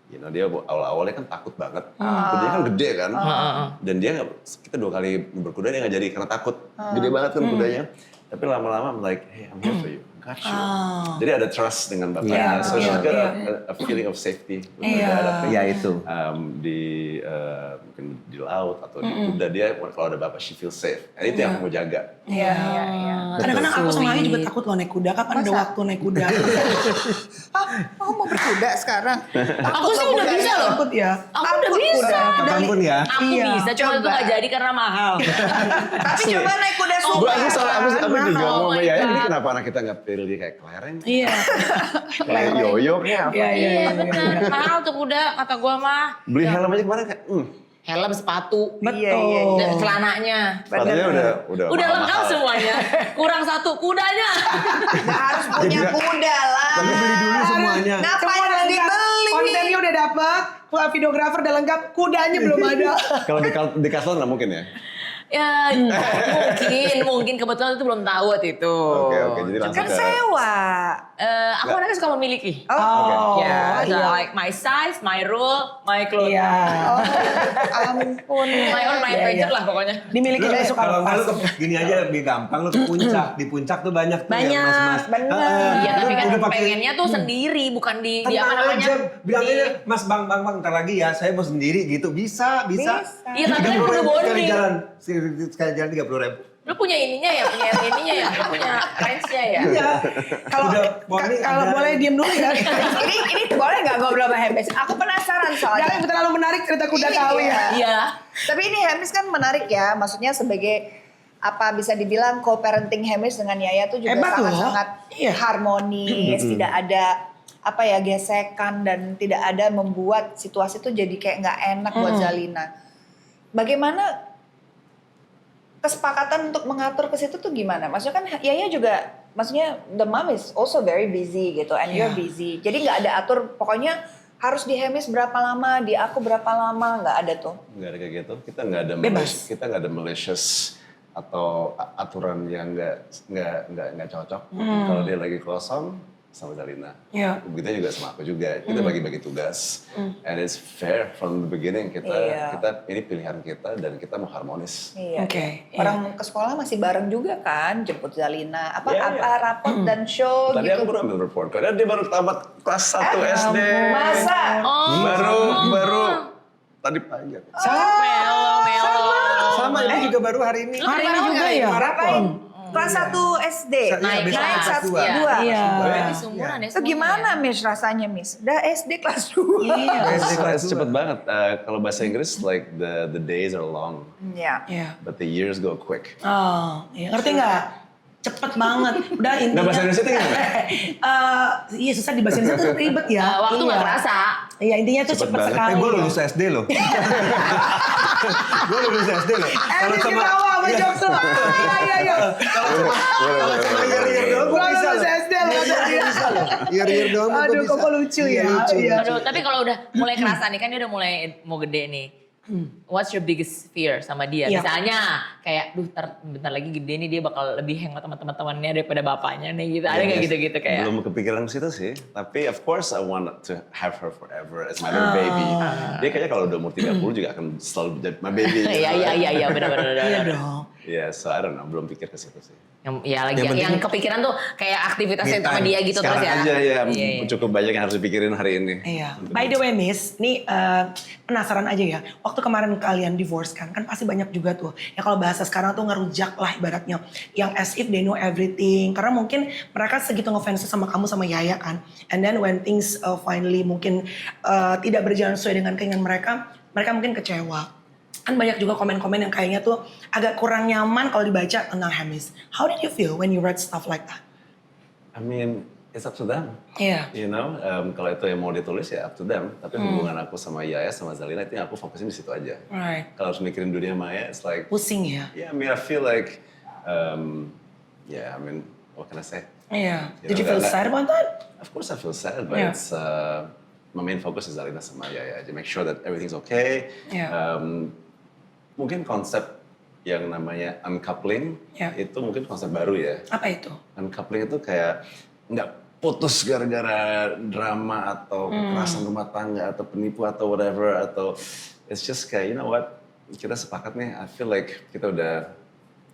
Dia awal-awalnya kan takut banget. Kudanya kan gede kan. Dan dia kita 2 kali berkuda dia nggak jadi karena takut. Gede banget kan kudanya. Tapi lama-lama I'm like, hey I'm here for you. Got you. Jadi ada trust dengan bapaknya. So she's got a feeling of safety. ya itu. Mungkin di laut atau di kuda dia kalau ada bapak she feels safe. Dan itu yang aku mau jaga. Iya. Kadang-kadang aku sama Ayu juga takut loh naik kuda, kapan ada Masa? waktu naik kuda. Oh mau berkuda sekarang? Aku sih udah bisa loh. Takut ya. Aku udah bisa. Kapanpun ya. Aku Iya. bisa, cuma itu Coba. gak jadi karena mahal. Tapi coba naik kuda Oh, Sumba. Aku juga Oh ngomong sama my Yaya, ini God. kenapa anak kita nggak pilih kayak kelereng? Iya. Kayak yoyo kayak apa? Iya. Iya bener, mahal tuh kuda kata gua mah. Beli helm aja kemarin kayak, helm, sepatu, Betul. dan celananya. Sepatunya udah Udah lengkap mahal-mahal. semuanya. Kurang satu, kudanya. Nggak harus punya kuda lah. Tapi beli dulu semuanya. Ngapain Semua harus udah lengkap. dibeli? Kontennya udah dapet, videografer udah lengkap, kudanya belum ada. Kalau di Castle nggak mungkin ya? Ya mungkin kebetulan itu belum tahu waktu itu. Oke, jadi langsung Kan ke... sewa. Aku anaknya suka memiliki. Oh, Ya, so iya. like my size, my rule, my clothes. Iya. Oh, ampun. My own, my Iya, adventure iya. lah pokoknya. Dimiliki juga suka Kalau nggak lu lepas. gini aja lebih gampang lu ke puncak. Di puncak tuh banyak tuh Banyak, yang mas-mas. bener. Iya, tapi kan Udah pakai- pengennya tuh sendiri, bukan di apa Tenang namanya. aja, bilang di- aja, Mas bang, ntar lagi ya, saya mau sendiri gitu. Bisa. Bisa. Iya, tapi kan perlu 30.000 sekali bonding. jalan, sekali jalan 30.000. Lu punya ininya ya, punya ininya ya, lu punya range-nya ya. Iya. Kalau Udah, warning kalau ada. boleh diem dulu ya. ini boleh nggak ngobrol sama Hemis? Aku penasaran soalnya. Jangan terlalu menarik cerita kuda kau ya. Iya. Tapi ini Hemis kan menarik ya, maksudnya sebagai apa bisa dibilang co-parenting Hemis dengan Yaya tuh juga Hebat loh. sangat-sangat Iya. harmonis, tidak ada apa ya gesekan dan tidak ada membuat situasi tuh jadi kayak nggak enak buat Zalina. Bagaimana kesepakatan untuk mengatur ke situ tuh gimana? Maksudnya kan Yaya juga, maksudnya the mom is also very busy gitu, and you're Iya. busy. Jadi nggak ada atur, pokoknya harus di Hemis berapa lama, di aku berapa lama, nggak ada tuh. Nggak ada kayak gitu. Kita nggak ada Bebas. kita nggak ada malicious atau aturan yang nggak cocok. Kalau dia lagi kosong sama Zalina. Iya. Begitu juga sama aku juga. Kita bagi-bagi tugas. And it's fair from the beginning. Kita ini pilihan kita dan kita mau harmonis. Iya. Oke, Orang ke sekolah masih bareng juga kan, jemput Zalina. Apa Iya, iya. rapot dan show Tadi gitu. aku baru ambil report card. Dia baru tamat kelas 1 SD. Masa? Baru tadi pagi. Melo. Sama ini juga baru hari ini. Hari ini juga ya. Ngapain? Kelas 1 SD. Naik besok kelas, kelas dua. ya. Dua. Iya. Berarti seumuran ya Itu gimana Miss rasanya Miss? Udah SD kelas 2. Iya. SD kelas It's cepet banget. Kalau bahasa Inggris, like the days are long, Iya. Iya. but the years go quick. Oh, iya. Ngerti nggak? Cepet banget. Udah intinya. Nah, bahasa Indonesia itu gimana? Iya susah di bahasa Indonesia tuh ribet ya. Waktu Iya. nggak kerasa. Iya intinya tuh Cepet cepet banget. sekali. Gue lulus SD loh. Gue lulus SD loh. Kalau ketawa sama jokes lo. Iya. Kalau sama year doang gue Gua bisa lulus loh. SD loh. Gue bisa loh. Year doang gue Aduh, bisa. kok lucu ya. Lucu. Iya. Aduh, tapi kalau udah mulai kerasa nih kan dia udah mulai mau gede nih. What's your biggest fear sama dia? Iya. Misalnya kayak, bentar lagi gede nih dia bakal lebih hangout sama teman-temannya daripada bapaknya nih gitu. Ada nggak gitu-gitu kayak? Belum kepikiran ke situ sih. Tapi of course I want to have her forever as my little baby. Dia kayaknya kalau udah umur 30 juga akan selalu jadi my baby. Iya, benar-benar. Iya dong. Yeah, so I don't know, belum pikir ke situ sih. Yang kepikiran tuh kayak aktivitasnya sama dia gitu terus Sekarang ya. aja ya, Iya. cukup banyak yang harus dipikirin hari ini. Iya. By the way Miss, nih penasaran aja ya. Waktu kemarin kalian divorce kan pasti banyak juga tuh. Ya kalau bahasa sekarang tuh ngerujak lah ibaratnya. Yang as if they know everything. Karena mungkin mereka segitu ngefansnya sama kamu sama Yaya kan. And then when things finally mungkin tidak berjalan sesuai dengan keinginan mereka mungkin kecewa. Kan banyak juga komen-komen yang kayaknya tuh agak kurang nyaman kalau dibaca tentang Hemis. How did you feel when you read stuff like that? I mean, it's up to them. Iya. You know, kalau itu yang mau ditulis ya up to them. Tapi hubungan aku sama Yaya sama Zalina itu yang aku fokusin di situ aja. Right. Kalau harus mikirin dunia maya, it's like, Pusing ya. yeah, I mean, I feel like, I mean, what can I say? Iya. You Did you know, feel sad about that? Of course I feel sad, but Yeah. it's my main focus is Zalina sama Yaya aja. Make sure that everything's okay. Yeah. Mungkin konsep yang namanya uncoupling Yeah. itu mungkin konsep baru ya. Apa itu? Uncoupling itu kayak nggak putus gara-gara drama atau kekerasan rumah tangga atau penipu atau whatever, atau it's just kayak you know what, kita sepakat nih, I feel like kita udah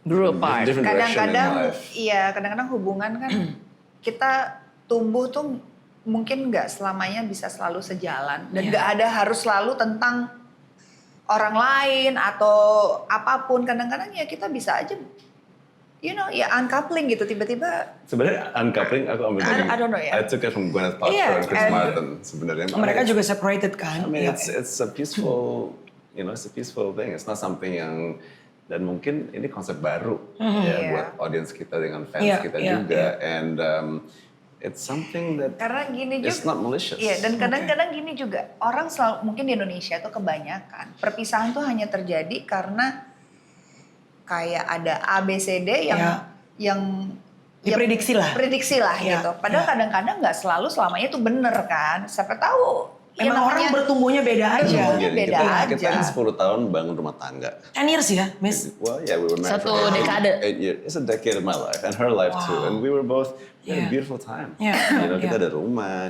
Grew apart. different direction in Kadang-kadang life. iya, kadang-kadang hubungan kan kita tumbuh tuh mungkin nggak selamanya bisa selalu sejalan dan nggak ada harus selalu tentang orang lain atau apapun. Kadang-kadang ya kita bisa aja ya uncoupling gitu tiba-tiba. Sebenarnya uncoupling aku ambil dari, I don't know ya. I took it from Gwyneth Paltrow Iya, and Chris and- Martin sebenarnya. Mereka juga separated kan? I mean, Iya. it's a peaceful, it's a peaceful thing. It's not something yang, dan mungkin ini konsep baru ya Iya. buat audience kita dengan fans Iya, kita iya, juga. And It's something that Karena gini it's juga. not malicious. Iya, dan kadang-kadang gini juga. Orang selalu, mungkin di Indonesia tuh kebanyakan. Perpisahan tuh hanya terjadi karena kayak ada A, B, C, D yang Diprediksi lah. Prediksi lah Iya, gitu. Padahal iya. kadang-kadang nggak selalu selamanya itu bener kan. Siapa tahu. ya Memang orang namanya- bertumbuhnya beda aja. Bertumbuhnya Gini, beda kita aja. 10 tahun bangun rumah tangga. 10 years ya, Miss? Well, yeah, we were married Satu for dekade. 8 years. It's a decade of my life and her life too. Wow. And we were both we had Yeah. a beautiful time. Yeah, Kita yeah. ada rumah,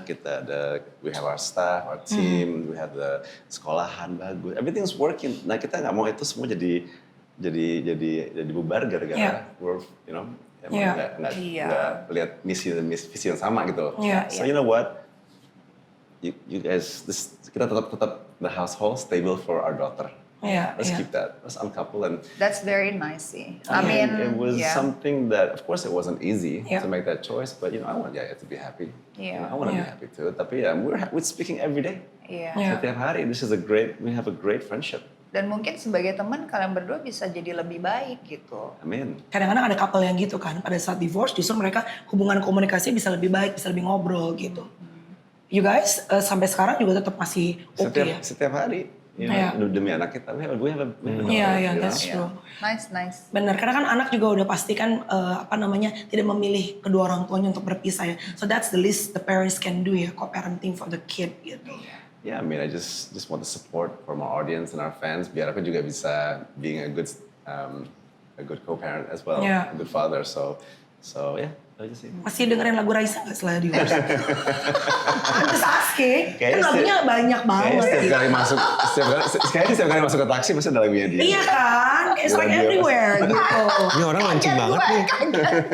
we have our staff, our team, we have the sekolahan bagus. Everything's working. Nah kita nggak mau itu semua jadi bubar gara-gara Yeah. we're emang Yeah. nggak Iya. lihat visi yang sama gitu. Yeah, So you know what? You guys, kita tetap the household stable for our daughter. Yeah, Let's yeah. keep that. Let's uncouple and That's very nice sih. I mean, it was yeah. something that, of course, it wasn't easy Yeah. to make that choice. But I want Yaya to be happy. Yeah. I want to be Yeah. happy too. Tapi we're speaking every day. Iya. Yeah. Setiap hari. We have a great friendship. Dan mungkin sebagai teman kalian berdua bisa jadi lebih baik gitu. Amin. Kadang-kadang ada couple yang gitu kan, pada saat divorce justru mereka hubungan komunikasi bisa lebih baik, bisa lebih ngobrol gitu. You guys sampai sekarang juga tetap masih oke ya? Setiap hari. Yeah. Demi anak kita. We have a Iya, iya, you know? that's true. Nice. Benar, karena kan anak juga udah pasti kan tidak memilih kedua orang tuanya untuk berpisah ya. So that's the least the parents can do ya, co-parenting for the kid gitu. Yeah, I mean, I just want the support from our audience and our fans. Biar aku juga bisa being a good co-parent as well, Yeah. a good father. So yeah, I just say. Masih dengerin lagu Raisa nggak setelah divorce? I'm just asking, kan Kayaknya lagunya banyak banget. Kayaknya setiap gitu. kali masuk, setiap kali masuk ke taksi pasti ada lagunya dia. Iya kan, it's like Radio. everywhere gitu. Ini orang mancing banget nih.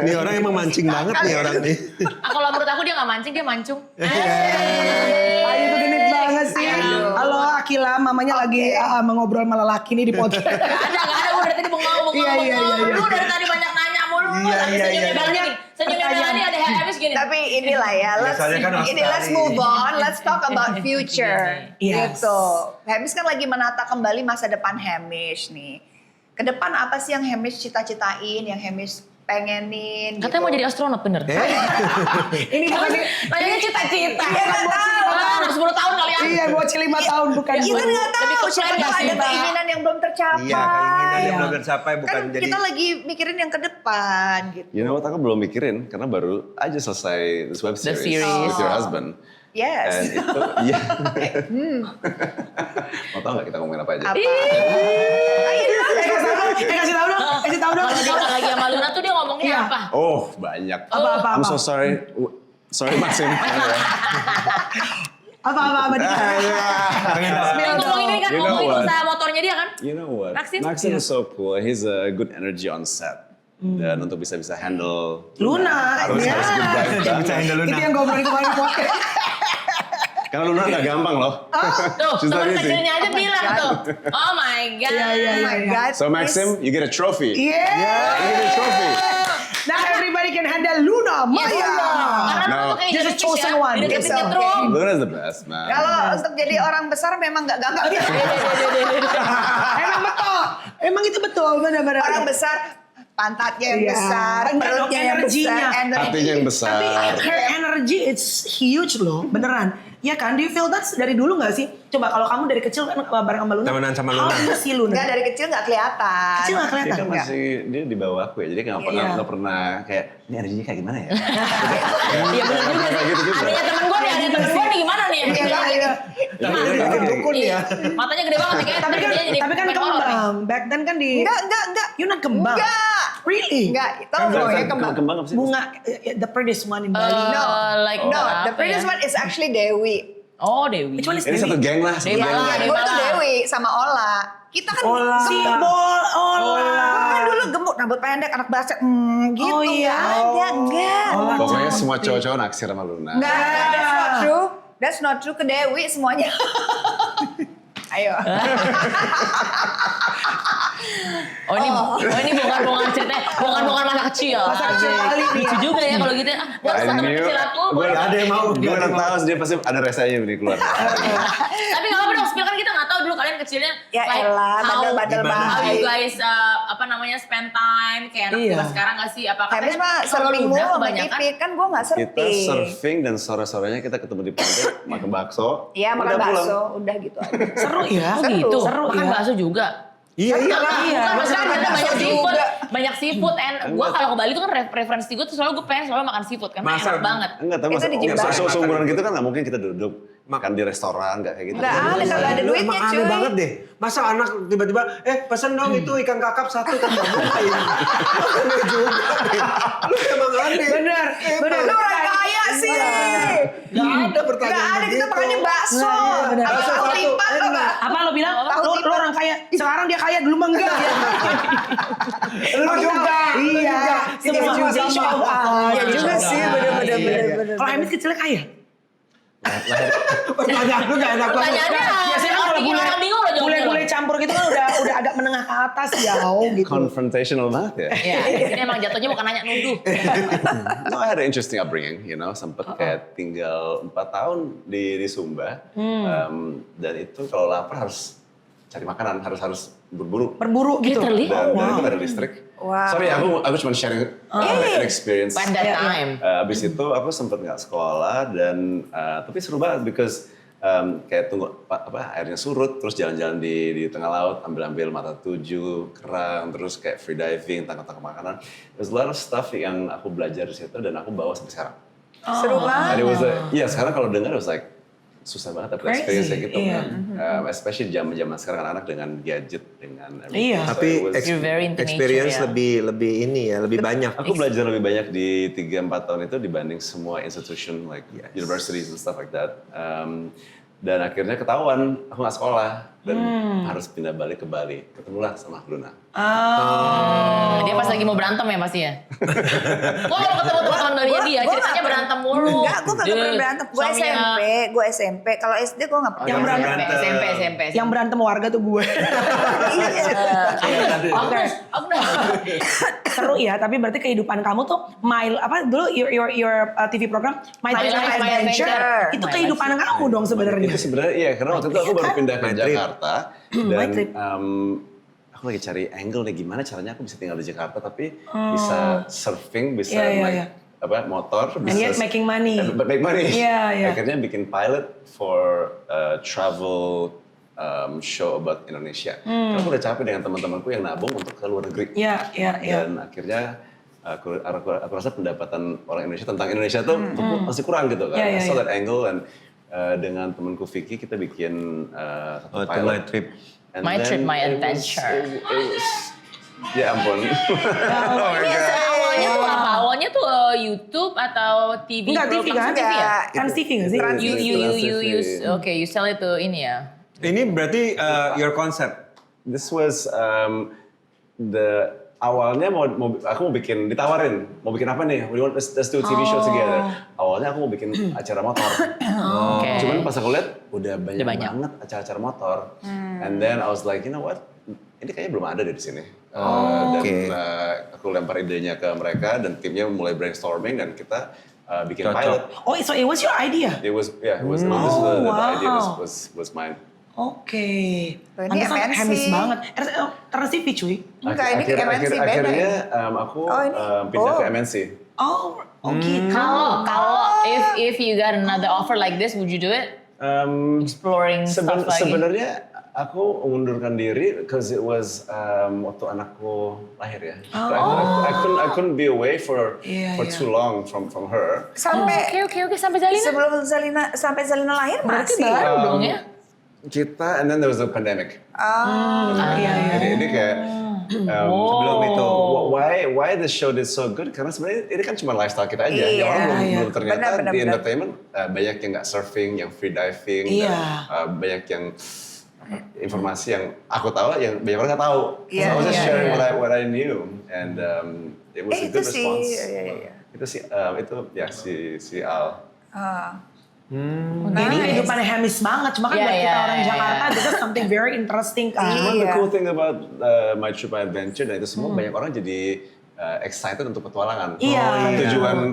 Ini orang emang mancing banget nih orang nih. Kalau menurut aku dia nggak mancing, dia mancung. Ayo itu genit banget sih. Aduh. Halo Akila, mamanya lagi mengobrol sama lelaki nih di podcast. Nggak ada. Gue dari tadi bengong. Iya. Lu dari tadi banyak nanya mulu. Iya, Tapi iya, senyumnya iya. Melanie gini. Senyumnya Melanie ada habis gini. Tapi inilah ya, Biasanya kan let's Australia. move on, let's talk about future. Yes. Gitu. Hamish kan lagi menata kembali masa depan Hamish nih. Ke depan apa sih yang Hamish cita-citain, yang Hamish pengenin gitu. Katanya mau jadi astronot bener. Ini bukan sih. Nanyanya cita-cita. Iya, nggak tahu. 10 tahun kali ya. Iya, bocil 5 tahun bukan Kita dua. nggak tahu, Lebih ke siapa plan tahu nggak sih, ada Mbak? keinginan yang belum tercapai. Iya, keinginan yang Iya. belum tercapai bukan Kan jadi. kita lagi mikirin yang ke depan gitu. You know what, aku belum mikirin karena baru aja selesai this web series, series. with your husband. Yes. And itu, iya. Mau tau gak kita ngomongin apa aja? Apa? Ayo dong. Kasih tahu dong. Kalau dia lagi sama Luna tuh dia ngomongnya Iya. apa? Oh, banyak. Apa? I'm so sorry. Sorry, Maxim. Apa dia? Dia ngomongin ini kan, You know ngomongin what? usaha motornya dia kan? You know what? Maxim? is so cool. He's a good energy on set. Dan untuk bisa handle Luna, harus iya. good vibe. Bisa handle Luna. Itu yang gue ngobrolin kemarin di podcast. Karena Luna gak gampang loh. Tuh, She's not teman easy. kecilnya aja bilang tuh. Oh my God. Iya. Oh my God. So Maxim, you get a trophy. Yeah. You get a trophy. Now everybody can handle Luna, Maya. Karena No. lu tuh kayak Just a Jerry chosen Fish ya, one. dideketin It's okay. nyetrum. Luna's the best, man. Kalau untuk jadi orang besar memang nggak gampang. Emang betul. Emang itu betul, benar-benar. Orang besar pantatnya yang Iya. besar, Enggak dong, perutnya yang energinya. besar, energi. Hatinya yang besar. Tapi her energy it's huge loh, beneran. Ya kan, do you feel that dari dulu gak sih? Coba kalau kamu dari kecil kan bareng sama Luna. Temenan sama Luna. How do you see Luna? Enggak, dari kecil nggak kelihatan. Kecil nggak Dia kelihatan. kan masih di bawah aku ya, jadi nggak pernah Iya. nggak pernah kayak ini energinya kayak gimana ya? Iya bener juga Kayak sih. gitu juga. Adanya temen gue nih, ada temen gue nih gimana nih? Iya. Dukun ya. Matanya gede banget nih kayaknya. Tapi kan, dia jadi tapi kan pemain horor nih. kembang. Back then kan di... Enggak. You not kembang. Enggak. Really? Enggak, tahu loh ya kembang. Kembang apa sih? Bunga, the prettiest one in Bali. No, like no, apa the prettiest ya? one is actually Dewi. Oh Dewi. Which one is Ini Dewi? satu geng lah, satu Dewi. geng. Malah, Gue tuh malah. Dewi sama Ola. Kita kan Si Bol, Ola. Gua kan dulu gemuk, rambut pendek, anak basket, gitu. Oh, iya. Nggak ada, enggak. Pokoknya semua cowok-cowok naksir sama Luna. Enggak, that's not true. That's not true, ke Dewi semuanya. Ayo. Oh ini bongkar-bongkar ceritanya, bongkar-bongkar masa kecil. Masa kecil Bali nih. Lucu juga ya kalau gitu. Gak usah temen kecil aku. Gue Nggak ada yang mau. Gue udah tahu dia pasti ada resanya nih keluar. Tapi gak apa-apa dong, spill kan kita gak tahu dulu kalian kecilnya Ya elah, bandel-bandel how banget. you guys spend time kayak anak Iya. zaman sekarang gak sih? Apa Habis mah kalau surfing lu mulu udah sama kebanyakan Tipik, kan gue gak Kita surfing. surfing dan sore-sorenya kita ketemu di pantai makan bakso. Iya makan udah pulang. bakso, udah gitu aja. Seru ya. Oh gitu, Seru makan ya. bakso juga. Iya iyalah. Iya. Bukan, maksudnya makan ada banyak bakso seafood, juga. banyak seafood. And gue kalau ke Bali tuh kan referensi gue tuh selalu gue pengen selalu makan seafood karena Masa? enak banget. Enggak, tapi Itu di Jimbaran. seumuran gitu kan nggak mungkin kita duduk makan di restoran, nggak kayak gitu. Nggak ada, nggak ada Lu duitnya emang aneh cuy. banget deh. Masa anak tiba-tiba, pesen dong itu ikan kakap 1 kan nggak mungkin. Aneh juga. Lu emang aneh. Bener, bener. Lu orang kaya sih. Gak ada pertanyaan Gak ada, kita begitu. makannya bakso. Nah, bener. Apa Bakso tahu satu, lipat apa? enak. Apa lo bilang? Tahu Lo tipe. orang kaya. Sekarang dia kaya, dulu mah enggak. Lu juga. Iya. Semua juga show sama. off. Iya juga sih, bener-bener. Kalau Hemis kecilnya kaya? Pertanyaan lu gak enak banget. Pertanyaannya Biasanya kan bikin bule- orang bingung loh jawabnya. Bule-bule campur gitu kan udah agak menengah ke atas ya, gitu. Confrontational banget ya. Iya, ini emang jatuhnya bukan nanya nuduh. No, I had an interesting upbringing, you know, sempet kayak tinggal 4 tahun di Sumba. Dan itu kalau lapar harus cari makanan, harus berburu. Berburu gitu. Literally? Dan wow. itu nggak ada listrik. Wow. Sorry, aku cuma sharing an experience. When that Iya, iya. time. Abis itu aku sempet nggak sekolah dan tapi seru banget because kayak tunggu airnya surut terus jalan-jalan di tengah laut ambil mata tujuh kerang terus kayak free diving tangkap makanan. There's a lot of stuff yang aku belajar di situ dan aku bawa sampai sekarang. Seru And it was banget. sekarang kalau dengar it was like susah banget dapet Crazy, experience kayak gitu iya. kan. Especially zaman sekarang anak-anak dengan gadget dengan Iya. So Tapi it was- You're very into experience nature, ya. lebih ini ya, lebih banyak. Aku belajar lebih banyak di 3-4 tahun itu dibanding semua institution like universities and stuff like that. Dan akhirnya ketahuan aku nggak sekolah dan harus pindah balik ke Bali. Ketemulah sama Luna. Dia pas lagi mau berantem ya pasti ya. Gua kalau ketemu teman-teman dari dia Gua ceritanya nggak berantem mulu. Enggak, gue gak pernah berantem. Gue SMP. Kalau SD gue gak pernah. Yang berantem. SMP. Yang berantem warga tuh gue. Oke. Seru ya, tapi berarti kehidupan kamu tuh dulu your TV program My My Trip, Life, My My Adventure. Adventure. Itu My kehidupan Life. kamu dong sebenarnya. Itu sebenarnya iya karena waktu itu aku baru pindah ke My Trip. Jakarta My dan Trip. aku lagi cari angle nih gimana caranya aku bisa tinggal di Jakarta tapi bisa surfing, bisa Iya, iya, naik iya. motor, And yet making money. Make money. Iya, iya. Akhirnya bikin pilot for a travel show about Indonesia. Karena aku udah capek dengan teman-temanku yang nabung untuk ke luar negeri. Iya, iya, iya. Dan akhirnya aku rasa pendapatan orang Indonesia tentang Indonesia tuh masih kurang gitu kan. Iya, iya, I saw iya. that angle and dengan temanku Vicky kita bikin satu Oh, itu pilot. My Trip. And My then Trip, My it was- Adventure. it was- ya ampun. Ini awalnya tuh apa? Awalnya tuh YouTube atau TV? Enggak, TV kan? TV ya? Trans TV nggak sih? Trans- You sell it to ini ya? Ini berarti your concept. This was awalnya aku mau bikin ditawarin mau bikin apa nih? Let's do a TV show together. Awalnya aku mau bikin acara motor. Oke. Cuman pas aku lihat udah banyak banyak. banget acara-acara motor. And then I was like, you know what? Ini kayaknya belum ada deh di sini. Dan Oke. aku lempar idenya ke mereka dan timnya mulai brainstorming dan kita bikin Cocok. pilot. Oh, so it was your idea? It was the wow. idea was mine. Oke. Oh, ini Pantesan MNC. Hemis banget. Trans TV cuy. Enggak, ini ke MNC beda Akhirnya ya? aku Oh, ini? pindah ke Oh. MNC. Oh, gitu. Kalau if you got another offer like this, would you do it? Exploring stuff lagi. Sebenarnya aku mengundurkan diri because it was waktu anakku lahir ya. I couldn't be away for Iya, iya. too long from her. Sampai Oke, sampai Zalina. sebelum Zalina lahir Berarti masih. baru dong ya? Kita and then there was the pandemic. Iya, iya. Ini kayak Sebelum itu. why the show did so good karena sebenarnya ini kan cuma lifestyle kita aja. Iya, Orang belum, iya. belum ternyata Benar, di benar. entertainment banyak yang nggak surfing, yang free diving, Iya. dan, banyak yang informasi yang aku tahu yang banyak orang nggak tahu. Iya, So I was just iya, sharing iya. what I knew and it was a Itu good sih, response. iya. Itu sih si Al. Ini kehidupannya Hemis banget. Cuma kan Iya, buat kita iya, orang iya. Jakarta, this is something very interesting kan. Iya. One of the cool thing about My Trip My Adventure dan itu semua banyak orang jadi excited untuk petualangan. Iya.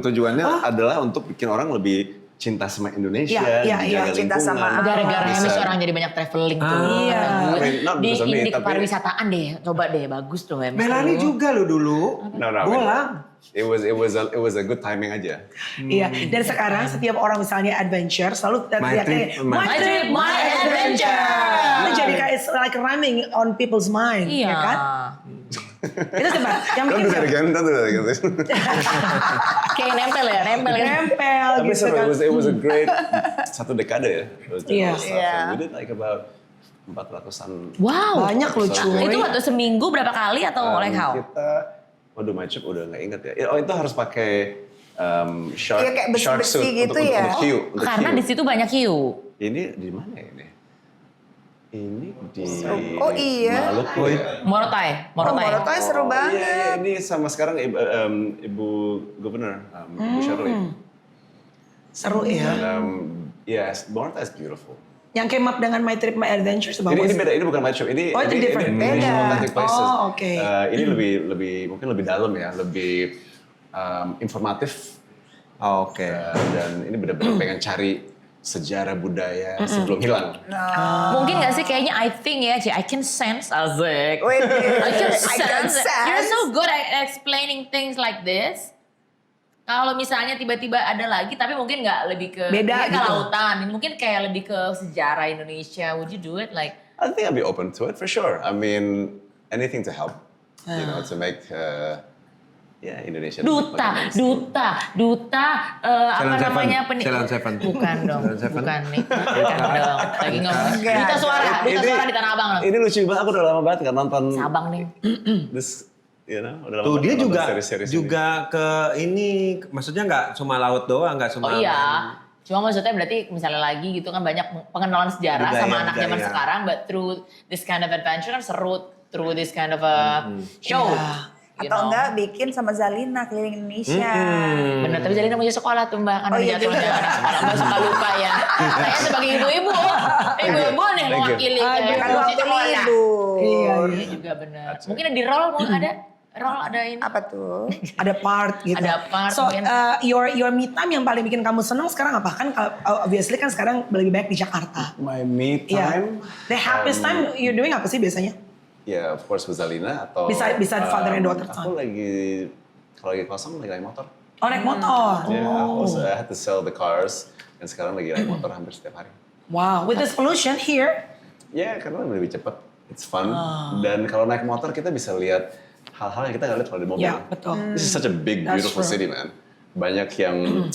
Tujuannya adalah untuk bikin orang lebih cinta sama Indonesia, Iya, dijaga cinta lingkungan. sama Gara-gara bisa- Hamish orang jadi banyak traveling tuh. Iya. Kata gue. I mean, not Di because of me, indik tapi- pariwisataan deh, coba deh, bagus tuh Hamish. Melanie tuh. juga lo dulu. No, I mean, Bola. it was a good timing aja. Iya, dan sekarang setiap orang misalnya adventure selalu kita My teriaknya, trip, my My trip, my adventure. Itu jadi kayak it's like rhyming on people's mind, Iya. ya kan? Itu siapa? Yang Don't bikin do that again, don't do that again. Kayak nempel ya, nempel kan. nempel Tapi gitu seru, kan. it was a great satu dekade ya. It was Iya. stuff. And we did like about 400-an. Wow. Banyak loh cuy. Itu waktu seminggu berapa kali atau like how? Kita, waduh my trip udah nggak inget ya. Oh itu harus pakai shark, Iya, kayak shark besi-besi suit gitu untuk, ya? untuk hiu. Untuk Karena hiu. di situ banyak hiu. Ini di mana ya ini? Ini di Oh, iya. Maluku ya. Morotai. Morotai seru Oh, banget. Iya, ini sama sekarang Ibu Gubernur, Ibu Shirley. Seru ya. Yes, Morotai is beautiful. Yang came up dengan My Trip My Adventure Ini sebagus. beda, ini bukan my trip. Ini Oh, itu different. Beda. Romantic places. Oh, oke. Ini mungkin lebih dalam ya, lebih informatif. Oh, oke. Dan ini benar-benar pengen cari sejarah budaya sebelum hilang. Mungkin gak sih kayaknya I think ya, I can sense Azek. Wait, I can I can sense. You're so good at explaining things like this. Kalau misalnya tiba-tiba ada lagi, tapi mungkin nggak lebih ke Beda ke gitu. lautan, mungkin kayak lebih ke sejarah Indonesia. Would you do it like? I think I'd be open to it for sure. I mean, anything to help, to make Indonesia. Duta, apa Channel namanya? Seven. Channel Seven. Bukan dong, Channel Seven. bukan nih. Bukan dong. Lagi ngomong. Enggak. Duta suara di Tanah Abang loh. Ini lucu banget. Aku udah lama banget kan nonton. Sabang nih. This, udah lama Tuh banget dia nonton juga series-series ini. juga ke ini, maksudnya nggak cuma laut doang, nggak cuma. Oh iya. Cuma maksudnya berarti misalnya lagi gitu kan banyak pengenalan sejarah Budaya, sama anak zaman budaya. sekarang, but through this kind of adventure kan seru, through this kind of a show. Iya. you Atau know. enggak bikin sama Zalina keliling Indonesia. Bener, tapi jadi namanya sekolah tuh Mbak, karena Oh, iya jadwalnya juga. anak sekolah, Mbak suka lupa ya. Saya sebagai ibu-ibu nih mewakili Kan kayak waktu sekolah. libur. Iya, Iya juga benar. Mungkin ada di roll, ada ini. Apa tuh? Ada part gitu. Ada part, So mungkin. your me time yang paling bikin kamu senang sekarang apa? Kan obviously kan sekarang lebih banyak di Jakarta. My me Iya. time. The happiest time you're doing apa sih biasanya? Ya, of course with Zalina atau. Bisa father and daughter Aku time. kalau lagi kosong lagi naik motor. Oh naik motor. Ya, Oh. I had to sell the cars. Dan sekarang lagi naik motor hampir setiap hari. Wow, with this pollution here. Ya, karena lebih cepat. It's fun. Ah. Dan kalau naik motor kita bisa lihat hal-hal yang kita nggak lihat kalau di mobil. Ya, betul. This is such a big, That's beautiful true. city, man. Banyak yang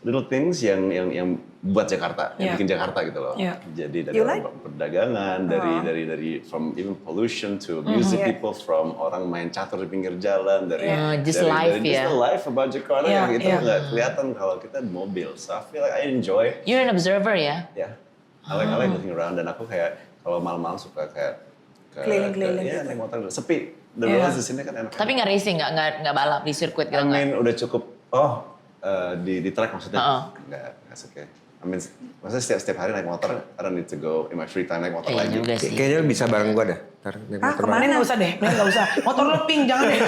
little things yang buat Jakarta, yang Yeah. bikin Jakarta gitu loh. Yeah. Jadi dari You like? perdagangan, dari from even pollution to music Yeah. people, from orang main catur di pinggir jalan, dari Just dari, life, dari just ya. the life about Jakarta Yeah, yang itu yeah. nggak kelihatan kalau kita di mobil. So I feel like I enjoy. You're an observer ya? Ya, I like looking around dan aku kayak kalau malam-malam suka kayak Keliling-keliling ya, gitu. naik motor sepi. The Yeah. roads di sini kan enak. Tapi nggak racing, nggak balap di sirkuit gitu I nggak? mean udah cukup. Di track maksudnya nggak suka. I mean maksudnya setiap hari naik motor. I don't need to go in my free time naik motor Iya lagi. juga sih. Kayaknya bisa bareng gua dah. Ntar naik motor Kemarin bareng. nggak usah deh, nggak usah. Motor lo pink jangan deh.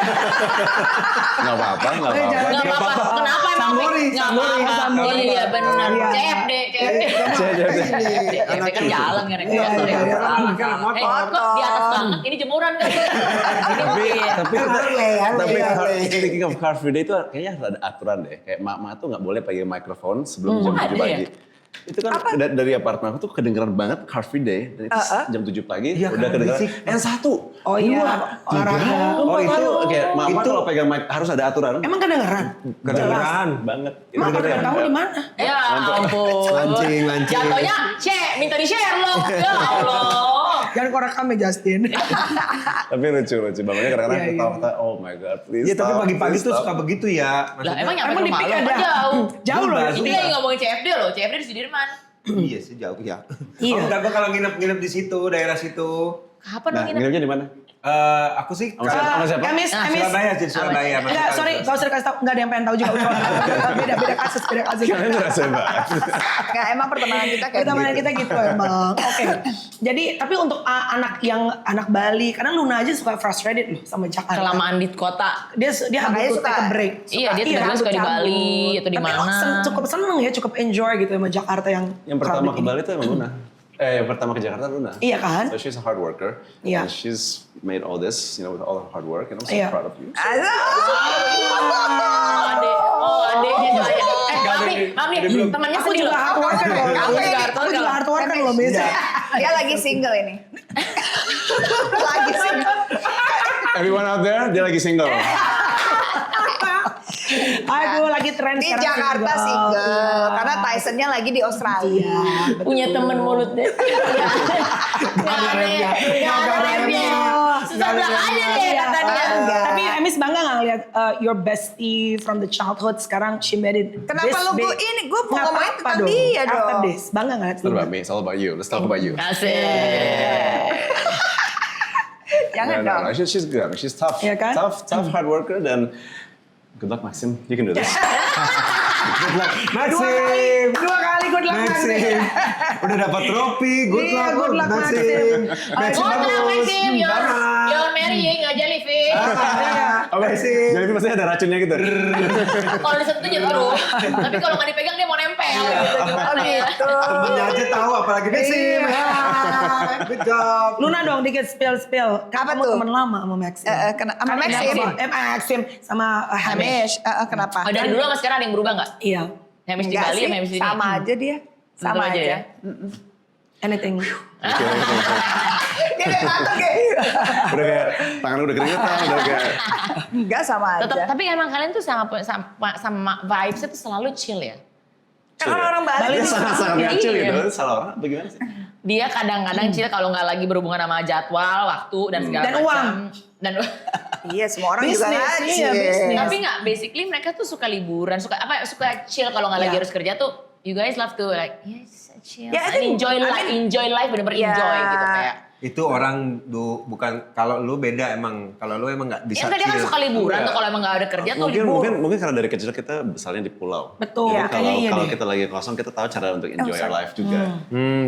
Nggak apa-apa, nggak apa-apa. Nggak apa-apa. Kenapa emang? Sambori, Nggak sambori, apa-apa. sambori. Iya benar. Iya. CFD. CFD kan jalan kan naik Iya, motor. iya, iya. Kok di atas banget? Ini jemuran kan? Tapi Harley. speaking of car free day itu kayaknya ada aturan deh. Kayak mak-mak tuh nggak boleh pegang mikrofon sebelum jam 7 ada pagi. ya? Itu kan dari apartemen aku tuh kedengeran banget car free day. Dan itu jam 7 pagi Iya, udah kan, kedengeran. berisik. N1. Oh iya, olahraga. Oh itu kayak mak-mak kalau pegang mic harus ada aturan. Emang kedengeran? Kedengeran. Banget. Emang apartemen kamu di mana? Ya ampun. Lancing. Jatuhnya, minta di-share loh. Ya Allah. Jangan korek kami Justin. Tapi lucu bapaknya kadang-kadang Iya, iya. ketawa-ketawa, oh my god please Iya tapi stop, pagi-pagi please tuh stop." suka begitu ya. Lah Maksudnya, emang nyampe Emang ke di rumah pik lo ada? kan jauh. Jauh loh. Zumba, Itu Zumba. yang ngomongin CFD loh. CFD di Sudirman. iya sih jauh ya. Iya. Oh enggak, gua kalau nginep di situ, daerah situ. Kapan Nah lo nginep? nginepnya di mana? Aku sih Sama siapa? Emis. Surabaya sih, Surabaya. Enggak, sorry, gak usah dikasih tau. Enggak ada yang pengen tahu juga. Beda kasus. Kalian ngerasa banget. Nggak, emang pertemanan kita kayak Pertemanan gitu. kita gitu emang. Oke. Jadi, tapi untuk anak Bali, karena Luna aja suka frustrated loh sama Jakarta. Kelamaan di kota. Dia Makanya butuh suka- take a break. Iya, dia tiba-tiba suka di cabut. Bali atau di Tapi mana. cukup seneng ya, cukup enjoy gitu sama Jakarta yang Yang pertama crowded ke ini. Bali tuh emang Luna. Yang pertama ke Jakarta Luna. Iya kan? So she's a hard worker. Iya. And she's made all this, with all her hard work. And I'm so Iya. proud of you. Adeknya tuh aja. Maaf nih, temannya Aku sedih juga loh. hard worker loh. Kamu juga hard Aku worker. juga hard worker loh, biasa. Dia lagi single ini. Lagi single. Everyone out there, dia lagi single. Aku lagi tren Di sekarang Jakarta single. Iya. Karena Tysonnya lagi di Australia. Punya temen mulut deh. Gak ada remnya. Susah bilang aja deh kata dia. Enggak. Tapi Emis bangga gak ngeliat your bestie from the childhood sekarang she made it Kenapa this lu big? ini? Gue mau Nggak ngomongin apa-apa tentang dia After dong. this, bangga gak It's not about me, it's all about you. Let's talk about you. Asik. Jangan dong. No. She's good. She's tough. Iya kan? Tough hard worker dan good luck Maxim. You can do this. Good luck. Dua kali good luck Maxim. Udah dapat trofi. Good Iya, luck, good luck, Maxim. Maxim. Maxim Good luck, bagus. Maxim. Banget. You're marrying, gak jellyfish. Apa Maxim. Jadi itu maksudnya ada racunnya gitu. Kalau disentuh nyetrum. Tapi kalau nggak dipegang dia mau nempel. Gitu, gimana ya? Temennya aja tahu apalagi Maxim. Iya. Good job. Luna dong dikit spill. Apa Kamu tuh? temen lama sama Maxim. Sama Maxim? Maxim sama Hamish. Hamish. Kenapa? Oh, dari dulu sama sekarang ada yang berubah nggak? Iya. Hamish di Enggak Bali sih, sama Hamish di sini? sama aja dia. Sama Sama aja aja. ya? Anything. Dia kayak ngatur kayak. Udah kayak tangan udah keringetan, udah kayak Enggak sama Tetap, aja. tapi emang kalian tuh sama vibes-nya tuh selalu chill ya? Kan orang Bali dia tuh sangat-sangat Iya. ngacil gitu. Salah orang bagaimana sih? Dia kadang-kadang chill kalau nggak lagi berhubungan sama jadwal, waktu, dan segala Dan macam. uang. Dan Iya, semua orang juga Bisnis, ngaji. iya, bisnis. Tapi nggak, basically mereka tuh suka liburan, suka chill kalau nggak lagi Iya. harus kerja tuh. You guys love to like, yes, chill. Yeah, I And think- enjoy I life, mean- enjoy life, bener-bener Yeah. enjoy gitu kayak. Itu orang bukan kalau lu beda emang. Kalau lu emang nggak bisa Ya enggak, dia kan chill. suka liburan Iya. tuh kalau emang nggak ada kerja tuh Mungkin, libur. mungkin karena dari kecil kita besarnya di pulau. Betul, Jadi kayaknya iya kalau deh. kita lagi kosong kita tahu cara untuk enjoy our life juga.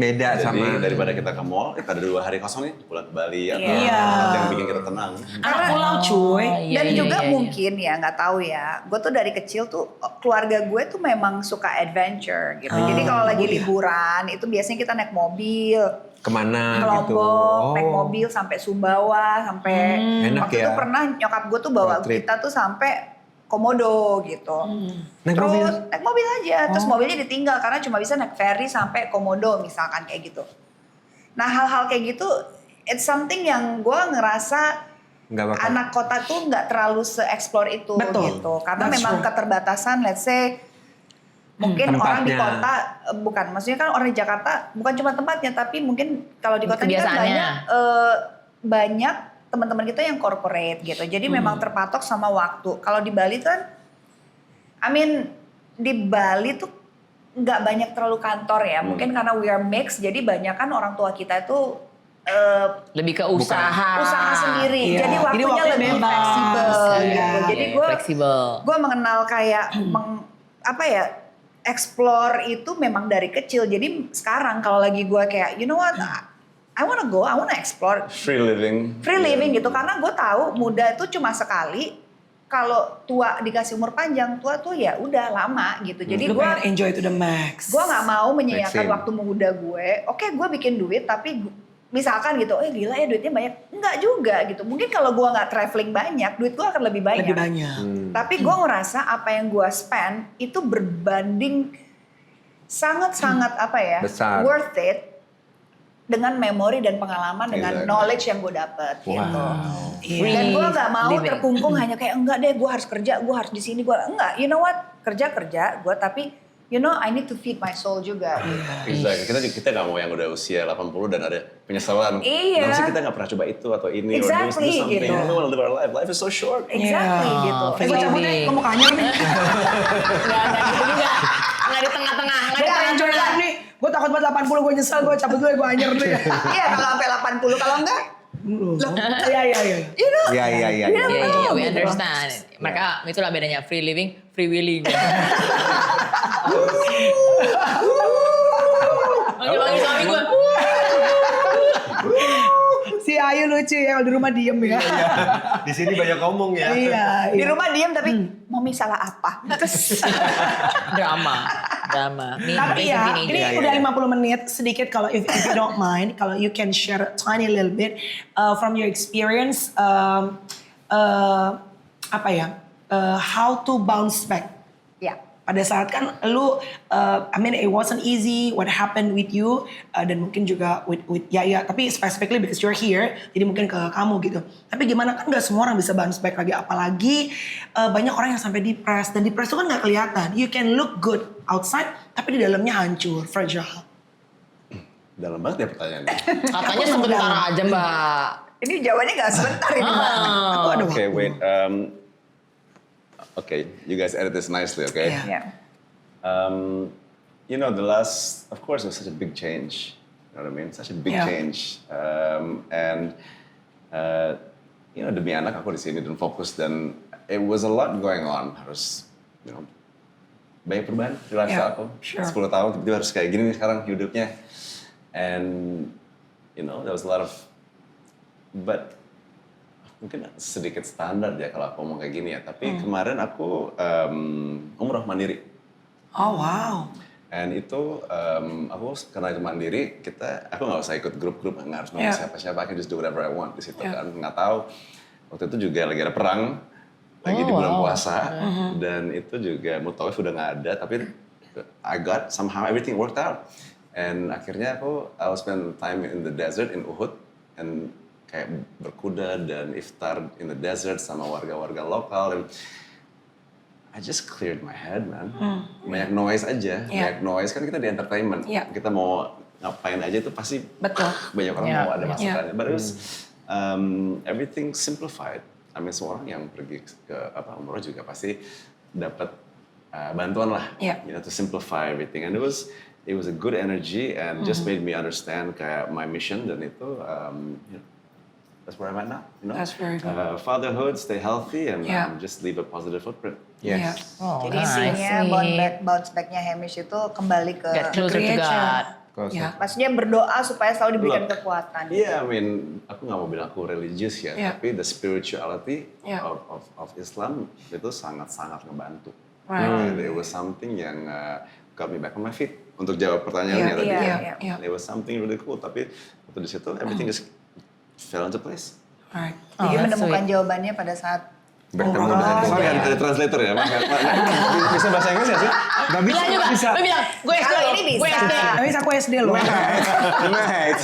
Beda Jadi sama. daripada kita ke mall, kita ada 2 hari kosong nih, pulang ke Bali atau Iya. tempat yang bikin kita tenang. Anak pulau cuy. Iya, Dan iya, juga iya, iya. mungkin ya nggak tahu ya. Gue tuh dari kecil tuh keluarga gue tuh memang suka adventure gitu. Jadi kalau lagi liburan itu biasanya kita naik mobil Kemana ke gitu. Lombok, naik mobil sampai Sumbawa, sampai Enak waktu ya. itu pernah nyokap gue tuh bawa Road trip. kita tuh sampai Komodo gitu. Naik Terus mobil? naik mobil aja, terus mobilnya ditinggal karena cuma bisa naik ferry sampai Komodo misalkan kayak gitu. Nah hal-hal kayak gitu, it's something yang gue ngerasa Nggak bakal. anak kota tuh nggak terlalu se-explore itu Betul. gitu. Karena That's memang true. keterbatasan, let's say mungkin orang di Tempatnya. kota bukan, maksudnya kan orang di Jakarta bukan cuma tempatnya, tapi mungkin kalau di kota ini kan Kebiasaannya. banyak teman-teman kita yang corporate gitu. Jadi memang terpatok sama waktu. Kalau di Bali tuh kan, di Bali tuh nggak banyak terlalu kantor ya. Mungkin karena we are mixed, jadi banyak kan orang tua kita itu Lebih ke usaha. usaha sendiri. Iya. Jadi Jadi waktunya waktunya lebih bebas. fleksibel Iya. gitu. Jadi Iya, gue fleksibel. mengenal kayak explore itu memang dari kecil. Jadi sekarang kalau lagi gue kayak you know what, I wanna go, I wanna explore Free living. free living gitu. Karena gue tahu muda itu cuma sekali. Kalau tua dikasih umur panjang, tua tuh ya udah lama gitu. Jadi Lu gue pengen enjoy to the max. nggak mau menyia-nyiakan Maxim. waktu muda gue. Oke, gue bikin duit tapi misalkan gitu, gila ya duitnya banyak. Enggak juga gitu. Mungkin kalau gue nggak traveling banyak, duit gue akan lebih banyak. Lebih banyak. Tapi gue ngerasa apa yang gue spend itu berbanding sangat-sangat Besar. worth it dengan memori dan pengalaman dengan Exactly. knowledge yang gue dapet gitu. Iya. Dan gue nggak mau living. terkungkung hanya kayak enggak deh gue harus kerja, gue harus di sini, gue enggak. You know what, kerja gue tapi you know I need to feed my soul juga. Gitu. Exactly. Kita nggak mau yang udah usia 80 dan ada penyesalan. Iya. Kenapa sih kita nggak pernah coba itu atau ini or Exactly, do something. gitu. We want to live our life. Life is so short. Exactly gitu. Gue cabut deh, gue mau kanyar nih. Enggak gitu juga. Enggak di tengah-tengah. Enggak di Gue enjoy tengah-tengah. life nih. Gue takut banget 80, gue nyesel, gue cabut dulu, gue anjir dulu ya. Iya kalau sampai 80, kalau enggak Iya. You know? Iya. Iya, we understand. Mereka itulah bedanya free living, free willing. Panggil suami gue. Si Ayu lucu ya kalau di rumah diem ya. Di sini banyak ngomong ya. Iya. Di rumah diem tapi mami salah apa? Drama. Tapi ya, ini Iya, udah iya. 50 menit sedikit kalau if you don't mind, kalau you can share tiny little bit from your experience, how to bounce back. Ya. Pada saat kan lu, I mean it wasn't easy what happened with you dan mungkin juga with Yaya, tapi specifically because you're here, jadi mungkin ke kamu gitu. Tapi gimana kan nggak semua orang bisa bounce back lagi, apalagi banyak orang yang sampai depres dan depres itu kan nggak kelihatan. You can look good outside, tapi di dalamnya hancur, fragile. Dalam banget ya pertanyaannya. Katanya sebentar aja Mbak. Ini jawabannya gak sebentar ini. Aku ada Okay, waktu. wait. Okay, you guys edit this nicely, okay? Yeah. Ya. You know, the last, of course, it was such a big change. You know what I mean? Such a big Yeah. change. You know, demi anak aku di sini dan fokus dan it was a lot going on. Harus, you know, banyak perubahan di lifestyle Yeah, aku. sure. 10 tahun tiba-tiba harus kayak gini nih sekarang hidupnya. And, you know, there was a lot of, but mungkin sedikit standar ya kalau aku ngomong kayak gini ya. Tapi kemarin aku umroh mandiri. Oh wow. And itu aku karena itu mandiri, aku nggak usah ikut grup-grup, nggak harus ngomong Yeah. siapa-siapa, I can just do whatever I want di situ Yeah. kan. Nggak tahu waktu itu juga lagi ada perang, lagi di bulan puasa, dan itu juga mutawif udah nggak ada, tapi I got somehow everything worked out. And akhirnya I will spend time in the desert in Uhud, and kayak berkuda dan iftar in the desert sama warga-warga lokal. And I just cleared my head, man. Banyak noise aja, banyak noise kan kita di entertainment. Yeah. Kita mau ngapain aja itu pasti Betul. banyak orang Yeah. mau ada masukannya. Yeah. But it was everything simplified. I mean semua orang yang pergi ke umroh juga pasti dapat bantuan lah, Yeah. you know, to simplify everything. And it was a good energy and just made me understand kayak my mission dan itu, you know, that's where I'm at now. You know, That's very good. Fatherhood, stay healthy, and Yeah. just leave a positive footprint. Yes. Oh, Jadi intinya bounce backnya Hamish itu kembali ke, Get closer to Creature. God. Ya. maksudnya berdoa supaya selalu diberikan Look, kekuatan. Yeah, I mean, aku nggak mau bilang aku religious ya, Yeah. tapi the spirituality Yeah. of Islam itu sangat-sangat ngebantu. Right. And it was something yang got me back on my feet. Untuk jawab pertanyaannya Yeah, tadi, yeah, yeah. it was something really cool. Tapi waktu di situ everything just fell into place. Alright. Jadi that's menemukan sweet. jawabannya pada saat Bertemu Oh, dengan Sorry, Tuhan. ada translator ya, bisa bahasa Inggris ya sih? Gak bisa, Bilang juga, gak bisa. lu bilang, gue SD Kalau loh, ini gue bisa. SD. Tapi aku SD loh. Right.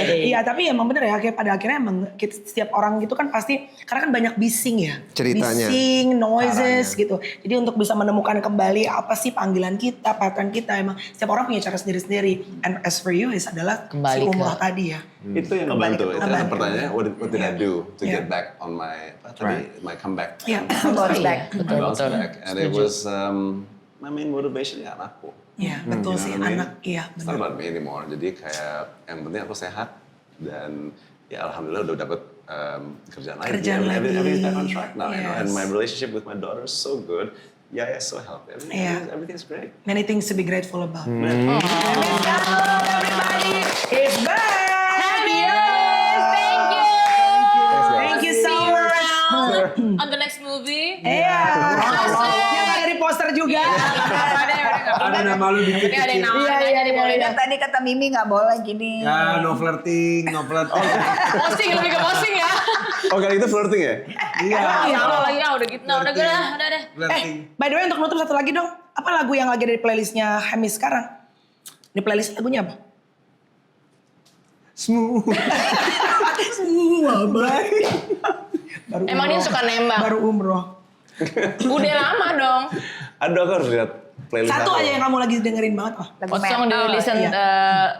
Iya, tapi emang bener ya, kayak pada akhirnya emang setiap orang gitu kan pasti, karena kan banyak bising ya. Ceritanya. Bising, noises Caranya. gitu. Jadi untuk bisa menemukan kembali apa sih panggilan kita, pattern kita, emang setiap orang punya cara sendiri-sendiri. And as for you is adalah Kembali si ke- umroh tadi ya. Itu yang ngebantu. Itu Ngebantu. pertanyaannya, what did I do to Yeah. get back on my my comeback? Iya. bounce Iya, back. betul, My bounce betul. back. And it was my main motivation ya anakku. Iya, betul You know sih, what I mean? anak, iya It's not benar. about me anymore. Jadi kayak yang penting aku sehat dan ya alhamdulillah udah dapet kerjaan lagi. Kerjaan Everything's back on lagi. track now, you know. And Yes. my relationship with my daughter is so good. Yeah, it's so healthy. Yeah. Everything's great. Many things to be grateful about. Hmm. Everybody is back! Thank you. Thank you so much. On the next movie. Iya. Asik. Yang ada di poster juga. Ada nama lu dikit Oke, ada yang kecil. nama, Iya, ada iya, yang boleh. iya. Dan tadi kata Mimi nggak boleh gini. Ya, no flirting, no flirting. Posting, lebih ke posting ya. Oh kali itu flirting ya? Iya. Ya Allah lagi, nah udah gitu. Nah udah gue lah, udah deh. Flirting. By the way untuk nutup satu lagi dong. Apa lagu yang lagi ada di playlistnya Hamish sekarang? Di playlist lagunya apa? Smooth. Semua baik. Baru Emang dia umroh. suka nembak? Baru umroh. Udah lama dong. Aduh aku harus lihat playlist Satu aku. aja yang kamu lagi dengerin banget apa? Lagu What song do you metal, listen iya.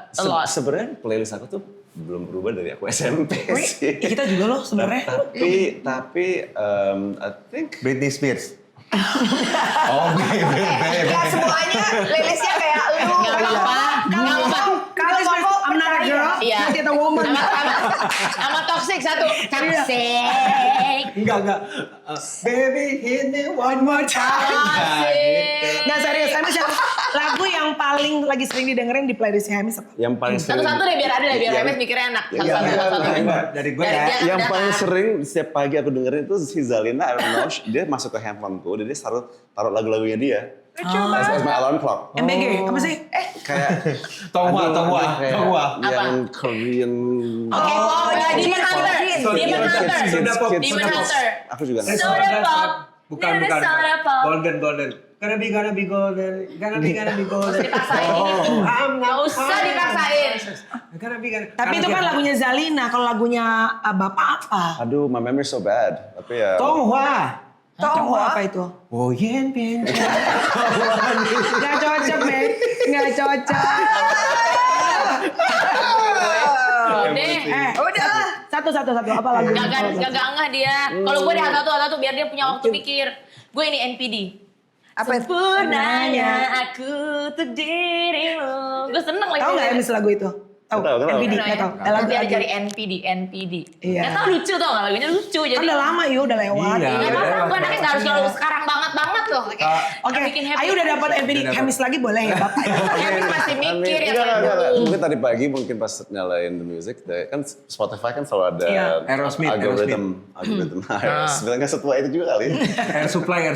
a lot? Sebenarnya playlist aku tuh belum berubah dari aku SMP sih. Ya, kita juga loh sebenarnya. Tapi I think Britney Spears. oh baby. Gak semuanya playlistnya kayak lu. Gak apa-apa, gak apa-apa. Kalau Please, I'm not a girl, Iya. not yet a woman. Sama toxic satu. Toxic. Enggak. Baby hit me one more time. Asik. Nggak serius, Hemis yang lagu yang paling lagi sering didengerin di playlist Hemis apa? Yang paling sering. Satu-satu deh biar ada deh, biar Yang- Hemis mikirnya enak. Iya, Satu-satu. iya. Dari gue Dari ya. dia- Yang Udah. paling sering setiap pagi aku dengerin itu si Zalina, I don't know, dia masuk ke handphoneku, dia taruh lagu-lagunya dia. As my alarm clock. MBG, apa sih? Kayak Tonghua. yang Korean. Oke, wow, Demon Hunter. Sorry, Demon Kids, Hunter. Soda Pop, Demon Soda Pop. Hunter. Aku juga nggak Soda tahu. Pop. Bukan. Soda Pop. Golden. Gonna be golden. Gonna be golden. Dipaksain ini. Gak usah dipaksain. Tapi itu kan lagunya Zalina, kalau lagunya Bapak apa? Aduh, my memory so bad. Tapi ya. Tonghua. Tonghua apa itu? Oh yen pen. Nggak cocok, men. Nggak cocok. Deh. Udah lah. Satu. Apa lagu? Gak enggak dia. Kalau gue deh satu biar dia punya waktu pikir. Gue ini NPD. Apa itu? Sempurnanya aku untuk dirimu. Gue seneng lagi. Tahu nggak Hemis lagu itu? Tahu? Tahu. NPD, Tahu, nggak tahu. ya. Lagu Dia lagi. cari NPD. Iya. Gak tau lucu tau gak lagunya lucu. Jadi Kan udah lama yuk, udah lewat. Iya. Gak apa-apa, gue anaknya gak harus selalu sekarang banget tuh. Oke, Ayu udah dapat NPD Hemis lagi boleh ya Bapak? Hemis masih mikir ya. Enggak. Mungkin tadi pagi mungkin pas nyalain the music, kan Spotify kan selalu ada Iya. Aerosmith. algorithm. Sebenarnya nggak setua itu juga kali. Air supply.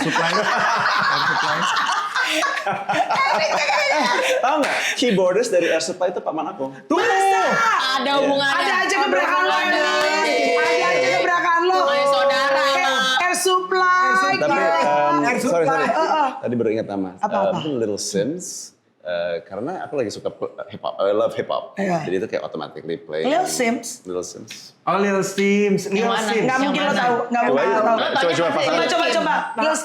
Tahu nggak? Keyboardist dari Air Supply itu paman aku. Ada hubungannya. Ada aja keberakahan lo Ada aja keberakahan lo. Sebagai saudara. Air supply. Tapi Air sorry. Supply. Tadi baru ingat nama. Apa? Mungkin Little Sims. Karena aku lagi suka hip hop. I love hip hop. Iya. Jadi itu kayak automatically play. Lil Sims. Little Sims. Oh Lil Sims. Yang mana? Nggak Yang mungkin lo mana? tahu. Nggak mungkin lo tahu. Coba pasang. Coba.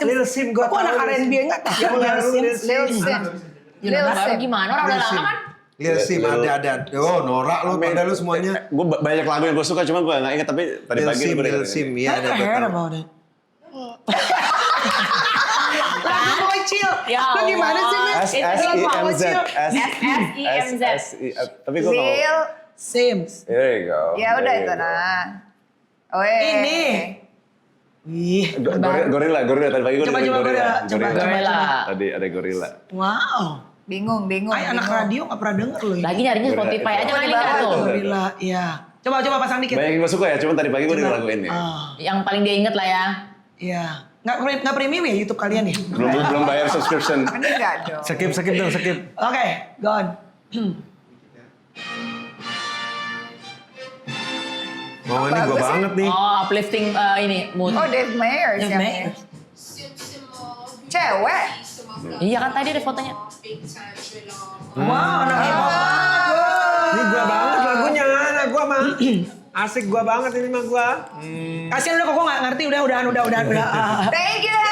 Lil Sims gue Aku anak R&B nggak tahu. Lil Sims. Lil Sims. Lil Baru Sims. gimana? Orang udah lama kan? Lil Sims ada. Oh norak lu pada lu semuanya. Gue banyak lagu yang gue suka, cuma gue nggak ingat. Tapi tadi Lil pagi Sims, gue Lil Sims. Iya ada. I heard about it. Lagu bocil. Ya Lu gimana sih, Mas? S-S-I-M-Z. S-S-I-M-Z. Tapi gue mau. Lil. Sims. There you go. Ya udah There itu you go. nah. Weh. Ini. Wih. Gorilla. Tadi pagi gue Coba, gorilla. Coba. Tadi ada gorilla. Wow. Bingung. Ay, anak radio nggak pernah denger loh ini. Lagi nyarinya Spotify aja kali nggak tuh. Gorilla, iya. Coba pasang dikit. Banyak yang gue suka ya, cuma tadi pagi gue denger lagu ini. Yang paling dia inget lah ya. Iya. Nggak premium ya YouTube kalian ya? Belum bayar subscription. Kan enggak dong. Skip dong. Oke, gone. Oh ini gue Bagus sih. banget nih. Oh, uplifting ini mood. Oh Dave Meyers Dave yang Meyers. cewek. Iya kan tadi ada fotonya. Wow, anak hip hop. Ini gue banget lagunya. Anak gue mah. Asik gue banget ini mah gue. Kasian udah kok nggak ngerti udah. Thank you